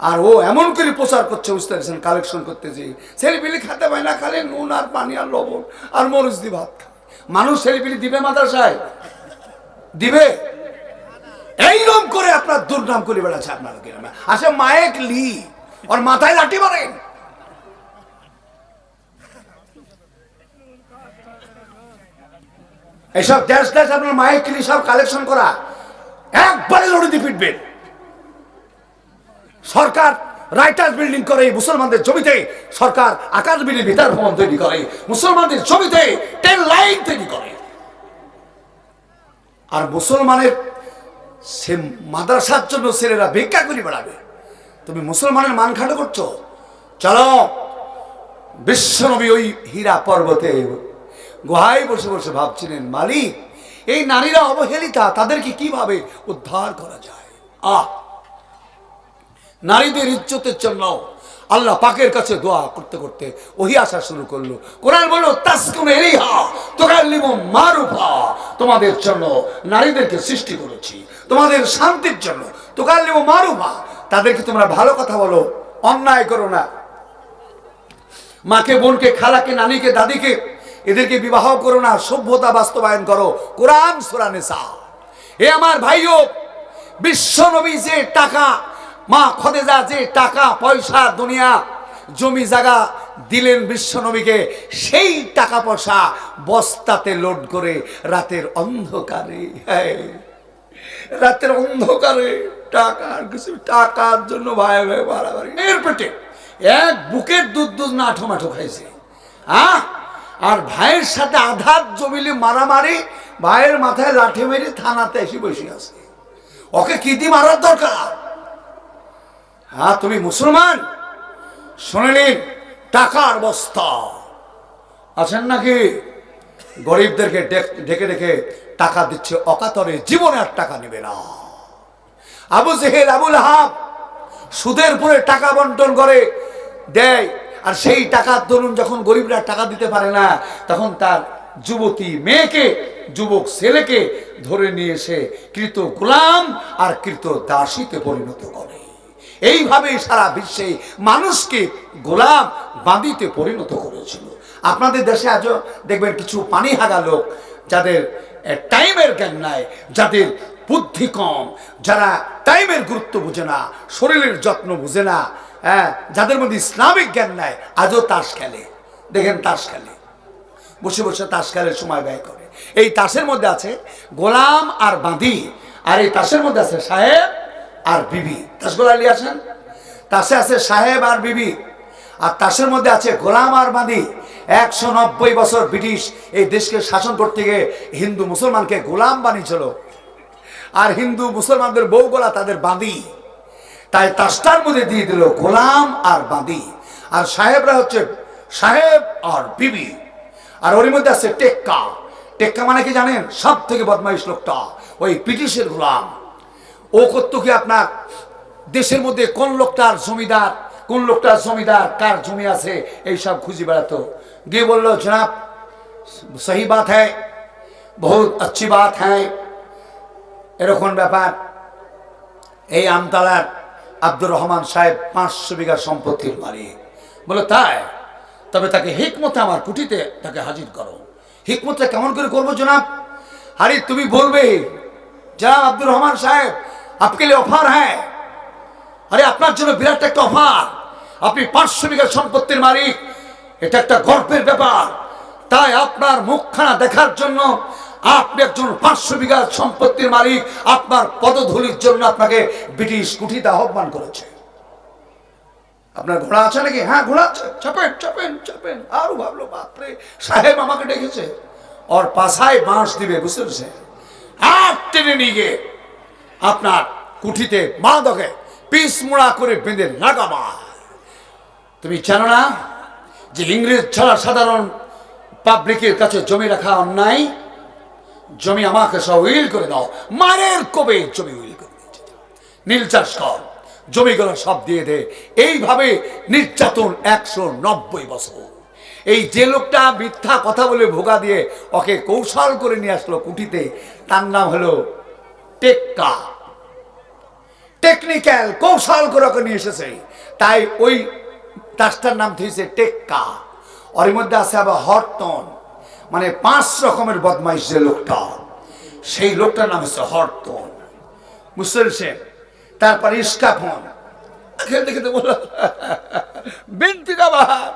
[SPEAKER 1] আর ও এমন করে প্রচার করছে, বুঝতে পারছেন, কালেকশন করতে যে ছেলেপিলি খাতে পায় না, খালি নুন আর পানি আর লবণ আর মরিচ দিয়ে ভাত খায়। মানুষ ছেলেপিলি দিবে মাদ্রাসায়? দিবে? এইরকম করে আপনার দুর্নাম করে বেড়াচ্ছে আপনার গ্রামে। আসে মায়েক লি ওর মাথায় লাঠি মারেন। এইসব দেশ দেশ আপনার মায়েক লি সব কালেকশন করা, একবারে লড়ে দিয়ে পিটবেন। সরকার রাইটার্স বিল্ডিং করে মুসলমানদের জমিতে, সরকার আকাশ বিল্ডিং ভিতর ভবন তৈরি করে মুসলমানদের জমিতে, 10 লাইন তৈরি করে। আর মুসলমানের সে মাদ্রাসার জন্য ছেলেরা ভিক্ষা করে বেড়াবে। তুমি মুসলমানের মান খাটো করছো। চলো, বিশ্বনবী ওই হীরা পর্বতে গুহায় বসে বসে ভাবছিলেন, মালিক এই নারীরা অবহেলিতা, তাদেরকে কিভাবে উদ্ধার করা যায়। নারীদের ইজ্জতের জন্য আল্লাহ পাকের কাছে দোয়া করতে করতে ওহী আসা শুরু করলো। কোরআন বলল, তাসকুন ইলাইহা তুকাল্লিমু মারুফা, তোমাদের জন্য নারীদেরকে সৃষ্টি করেছি তোমাদের শান্তির জন্য। তুকাল্লিমু মারুফা, তাদেরকে তোমরা ভালো কথা বলো, অন্যায় করো না। মাকে, বোনকে, খালাকে, নানিকে, দাদিকে, এদেরকে বিবাহ করো না, সভ্যতা বাস্তবায়ন করো। কোরআন সূরা নিসা। এ আমার ভাইও, বিশ্বনবী যে টাকা, মা খদিজা যে টাকা পয়সা, দুনিয়া জমি জায়গা দিলেন বিশ্বনবীকে, সেই টাকা পয়সা বস্তাতে লোড করে রাতের অন্ধকারে, রাতের অন্ধকারে টাকার জন্য ভাই ভাই বাড়াবাড়ি, এর পেটে এক বুকের দুধ না ঠোমাঠো খাইছে। আর ভাইয়ের সাথে আঘাত জমিলে মারামারি, ভাইয়ের মাথায় লাঠি মেরে থানাতে এসে বসে আছে। ওকে কি দিয়ে মারার দরকার? তুমি মুসলমান, শুনে নিন, টাকার বস্তা আছেন নাকি? গরিবদেরকে ডেকে ডেকে টাকা দিচ্ছে অকাতরে, জীবনে আর টাকা নেবে না। আবু জেহেল, আবুল আহাব সুদের পরে টাকা বন্টন করে দেয়, আর সেই টাকার দরুন যখন গরিবরা টাকা দিতে পারে না, তখন তার যুবতী মেয়েকে, যুবক ছেলেকে ধরে নিয়ে এসে কৃত গোলাম আর কৃত দাসীতে পরিণত করে। এইভাবে সারা বিশ্বে মানুষকে গোলাম বাঁধিতে পরিণত করেছিল। আপনাদের দেশে আজও দেখবেন কিছু পানি হাগা লোক, যাদের টাইমের জ্ঞান নাই, যাদের বুদ্ধি কম, যারা টাইমের গুরুত্ব বুঝে না, শরীরের যত্ন বুঝে না, হ্যাঁ, যাদের মধ্যে ইসলামিক জ্ঞান নাই, আজও তাস খেলে। দেখেন তাস খেলে, বসে বসে তাস খেলে, সময় ব্যয় করে। এই তাসের মধ্যে আছে গোলাম আর বাঁধি, আর এই তাসের মধ্যে আছে সাহেব আর বিবি। তাসগুলো নিয়ে আসেন। তাসে আছে সাহেব আর বিবি, আর তাসের মধ্যে আছে গোলাম আর বাঁধি। 190 বছর ব্রিটিশ এই দেশকে শাসন করতে গিয়ে হিন্দু মুসলমানকে গোলাম বানিয়েছিল, আর হিন্দু মুসলমানদের বউগুলা তাদের বাঁধি। তাই তাসটার মধ্যে দিয়ে দিল গোলাম আর বাঁধি, আর সাহেবরা হচ্ছে সাহেব আর বিবি। আর ওর মধ্যে আছে টেক্কা। টেক্কা মানে কি জানেন? সব থেকে বদমাইশ লোকটা, ওই ব্রিটিশের গোলাম। ও করতো কি, আপনার দেশের মধ্যে কোন লোকটার জমিদার, কোন লোকটার জমিদার, কার জমি আছে, এইসব খুঁজে বেড়াতো। গিয়ে বললো, জনাব সহি বাত হ্যায়, বহুত अच्छी बात है, এরকম ব্যাপার। এই আমতলার আব্দুর রহমান সাহেব 500 বিঘা সম্পত্তির মালিক। বলে তাই? তবে তাকে হিকমতে আমার কুঠিতে তাকে হাজির করো। হিকমতে কেমন করে করবো জনাব? আরে তুমি বলবে, জনাব আব্দুর রহমান সাহেব আপকে লিয়ে অফার হ্যাঁ, আরে আপনার জন্য বিরাট একটা অফার, আপনি 500 বিঘা সম্পত্তির মালিক, এটা একটা গর্বের ব্যাপার। তাই আপনার মুখখানা দেখার জন্য, আপনি একজন 500 বিঘা সম্পত্তির মালিক, আপনার পদধূলির জন্য আপনাকে ব্রিটিশ কুঠিতে আহ্বান করেছে। আপনার ঘোড়া আছে নাকি? হ্যাঁ ঘোড়া আছে, চাপেন চাপেন চাপেন। আরো ভাবলো, বাপরে সাহেব আমাকে ডেকেছে, ওর পাশায় বাঁশ দিবে, বুঝতে পেরেছে? আর টেনে নিয়ে গিয়ে আপনার কুঠিতে বাঁধকে পিস মোড়া করে বেঁধে লাগাবা। তুমি জানো না যে ইংরেজ ছাড়া সাধারণ পাবলিকের কাছে জমি রাখা অন্যায়? জমি আমাকে সব উইল করে দাও। মারের কবে জমি উইল করে দিয়েছে, নীল চাষ কর, জমিগুলো সব দিয়ে দে। এইভাবে নির্যাতন 190 বছর। এই যে লোকটা মিথ্যা কথা বলে ভোগা দিয়ে ওকে কৌশল করে নিয়ে আসলো কুঠিতে, তার নাম হলো টেক্কা। টেকনিক্যাল কৌশল করে ওকে নিয়ে এসেছে, তাই ওই তাসটার নাম দিয়েছে টেক্কা। ওর মধ্যে আছে আবার হরতন, মানে 5 রকমের বদমাইশ যে লোকটা, সেই লোকটার নাম হচ্ছে হরতন, বুঝতে পেরেছেন? তারপরে ইস্কাফন। খেলতে খেলতে বললাম বিনতি কাবার,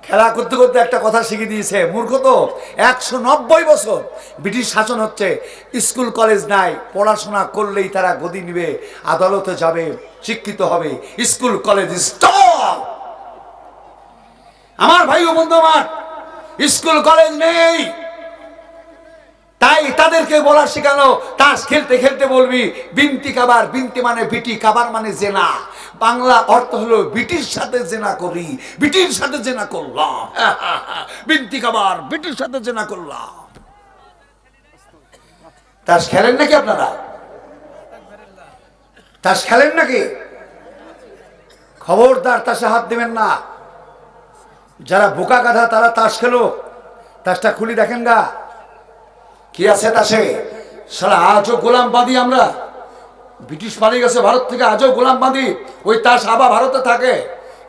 [SPEAKER 1] খেলা করতে করতে একটা কথা শিখে দিয়েছে। মূর্খ তো, 190 বছর ব্রিটিশ শাসন হচ্ছে, স্কুল কলেজ নাই, পড়াশোনা করলেই তারা গদি নিবে, আদালতে যাবে, শিক্ষিত হবে। School college stop. আমার ভাই ও বন্ধু আমার, স্কুল কলেজ নেই, তাই তাদেরকে বলা শেখানো, তাস খেলতে খেলতে বলবি বিনতি কাবার। বিনতি মানে বিটি, কাবার মানে জেনা। বাংলা অর্থ হলো বিটির সাথে জেনা করি, বিটির সাথে জেনা করলাম। বিনতি কাবার, বিটির সাথে জেনা করলাম। তাস খেলেন নাকি আপনারা? তাস খেলেন নাকি? খবরদার তাসে হাত দিবেন না। যারা বোকা গাধা তারা তাস খেলো। তাসটা খুলি দেখেন গা কি আছে তাসে। সারা আজও গোলাম বাঁধি আমরা, ব্রিটিশ পালিয়ে গেছে ভারত থেকে, আজও গোলাম বাঁধি, ওই তাস আবার ভারতে থাকে।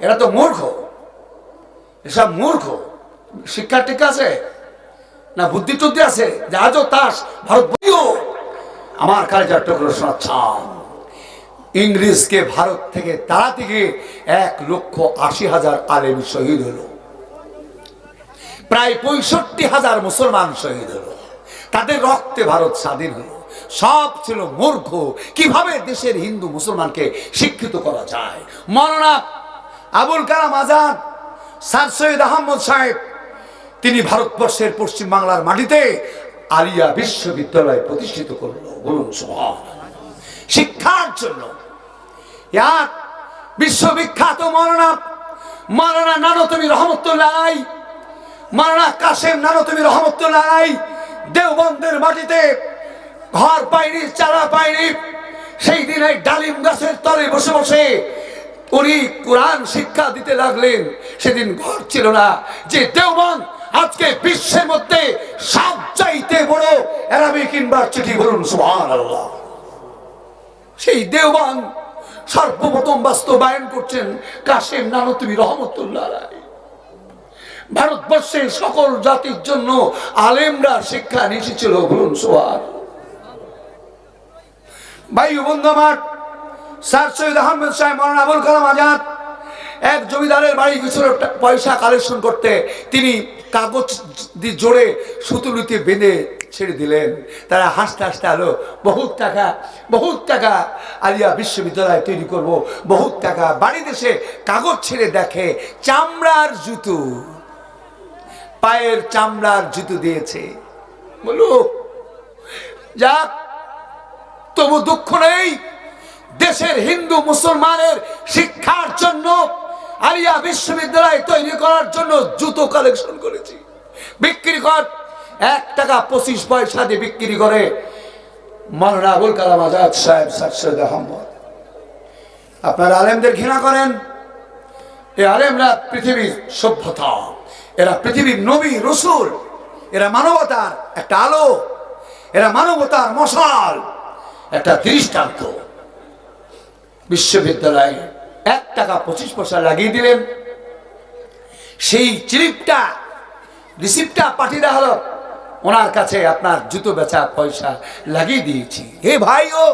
[SPEAKER 1] এরা তো মূর্খ, এসব মূর্খ। শিক্ষা টিকা আছে না, বুদ্ধি টুদ্ধি আছে যে আজও তাস ভারত। আমার কালেজার টুকরো শোনাচ্ছাম, ইংরেজকে ভারত থেকে তাড়াতে গিয়ে 1,80,000 আলেম শহীদ হলো, প্রায় 65,000 মুসলমান শহীদ হলো, তাদের রক্তে ভারত স্বাধীন হলো। সব ছিল মূর্খ। কিভাবে দেশের হিন্দু মুসলমানকে শিক্ষিত করা যায়। মাওলানা আবুল কালাম আজাদ, স্যার সৈয়দ আহমদ সাহেব, তিনি ভারতবর্ষের পশ্চিম বাংলার মাটিতে আলিয়া বিশ্ববিদ্যালয় প্রতিষ্ঠিত করলো। বলুন সুবহানাল্লাহ। শিক্ষার জন্য বিশ্ববিখ্যাত মাওলানা নানতবী রহমতুল্লাহ আলাইহি, মাওলানা কাসেম নানতবী রহমতুল্লাহ আলাইহি দেওবন্দের মাটিতে ঘর পায়নি, চারা পায়নি। সেই দিন এই ডালিম গাছের তলে বসে বসে উনি কোরআন শিক্ষা দিতে লাগলেন। সেদিন ঘর ছিল না। যে দেওবন্দ আজকে বিশ্বের মধ্যে সবচাইতে বড় আরাবিক ইউনিভার্সিটি, বলুন সুবহানাল্লাহ। সেই দেওবন্দ সর্বপ্রথম বাস্তবায়ন করছেন কাসেম নানতবী রহমতুল্লাহ আলাইহি। ভারতবর্ষের সকল জাতির জন্য আলেমরা শিক্ষা নিয়ে এসেছিল, বলুন সুবহানাল্লাহ। ভাই বন্ধু আমার, স্যার সৈয়দ আহমেদ সাহেব, মৌলানা আবুল কালাম আজাদ এক জমিদারের বাড়ি কিছু পয়সা কালেকশন করতে তিনি কাগজ দিয়ে জোড়ে সুতুলিতে বেঁধে ছেড়ে দিলেন। তারা হাসতে হাসতে আলো, বহুত টাকা আলিয়া বিশ্ববিদ্যালয় তৈরি করব, বহুত টাকা। বাড়ি দেশে কাগজ ছেড়ে দেখে চামড়ার জুতো, পায়ের চামড়ার জুতো দিয়েছে। বলো যাক, তবু দুঃখ নেই, দেশের হিন্দু মুসলমানের শিক্ষার জন্য আলিয়া বিশ্ববিদ্যালয় তৈরি করার জন্য জুতো কালেকশন করেছি। বিক্রি কর 1 টাকা 25 পয়সা দিয়ে বিক্রি করে মৌলানা আবুল কালাম আজাদ সাহেব, স্যার সৈয়দ আহমদ। আপনারা আলেমদের ঘৃণা করেন, এই আলেমরা পৃথিবীর সভ্যতা, এরা পৃথিবীর নবী রসুল, এরা মানবতার একটা আলো, এরা মানবতার মশাল, একটা দৃষ্টান্ত। বিশ্ববিদ্যালয়ে 1 টাকা 25 পয়সা লাগিয়ে দিলেন, সেই রিসিপ্টটা পাঠিয়ে দেওয়া হলো ওনার কাছে, আপনার জুতো বেচা পয়সা লাগিয়ে দিয়েছি। হে ভাই, ও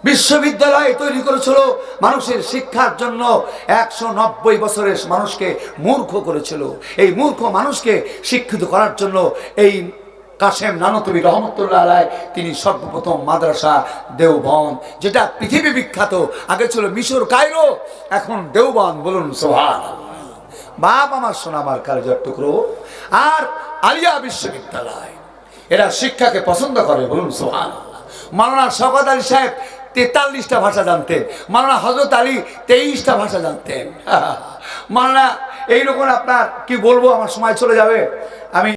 [SPEAKER 1] বিশ্ববিদ্যালয় তৈরি করেছিল মানুষের শিক্ষার জন্য, 190 বছরের মানুষকে মূর্খ করেছিল। এই মূর্খ মানুষকে শিক্ষিত করার জন্য এই কাশেম নানতুবি রহমতুল্লাহ আলাইহি তিনি সর্বপ্রথম মাদ্রাসা দেওবন্দ, যেটা পৃথিবী বিখ্যাত। আগে ছিল মিশর কায়রো, এখন দেওবন্দ। বলুন সুবহানাল্লাহ। বাপ আমার সোনা আমার কালেজের টুকরো। আর আলিয়া বিশ্ববিদ্যালয় এরা শিক্ষাকে পছন্দ করে। বলুন সুবহানাল্লাহ। মাওলানা শওকত আলী সাহেব 43টা ভাষা জানতেন, মাওলানা হযরত আলী 23টা ভাষা জানতেন। মাওলানা এইরকম, আপনার কি বলবো, আমার সময় চলে যাবে। আমি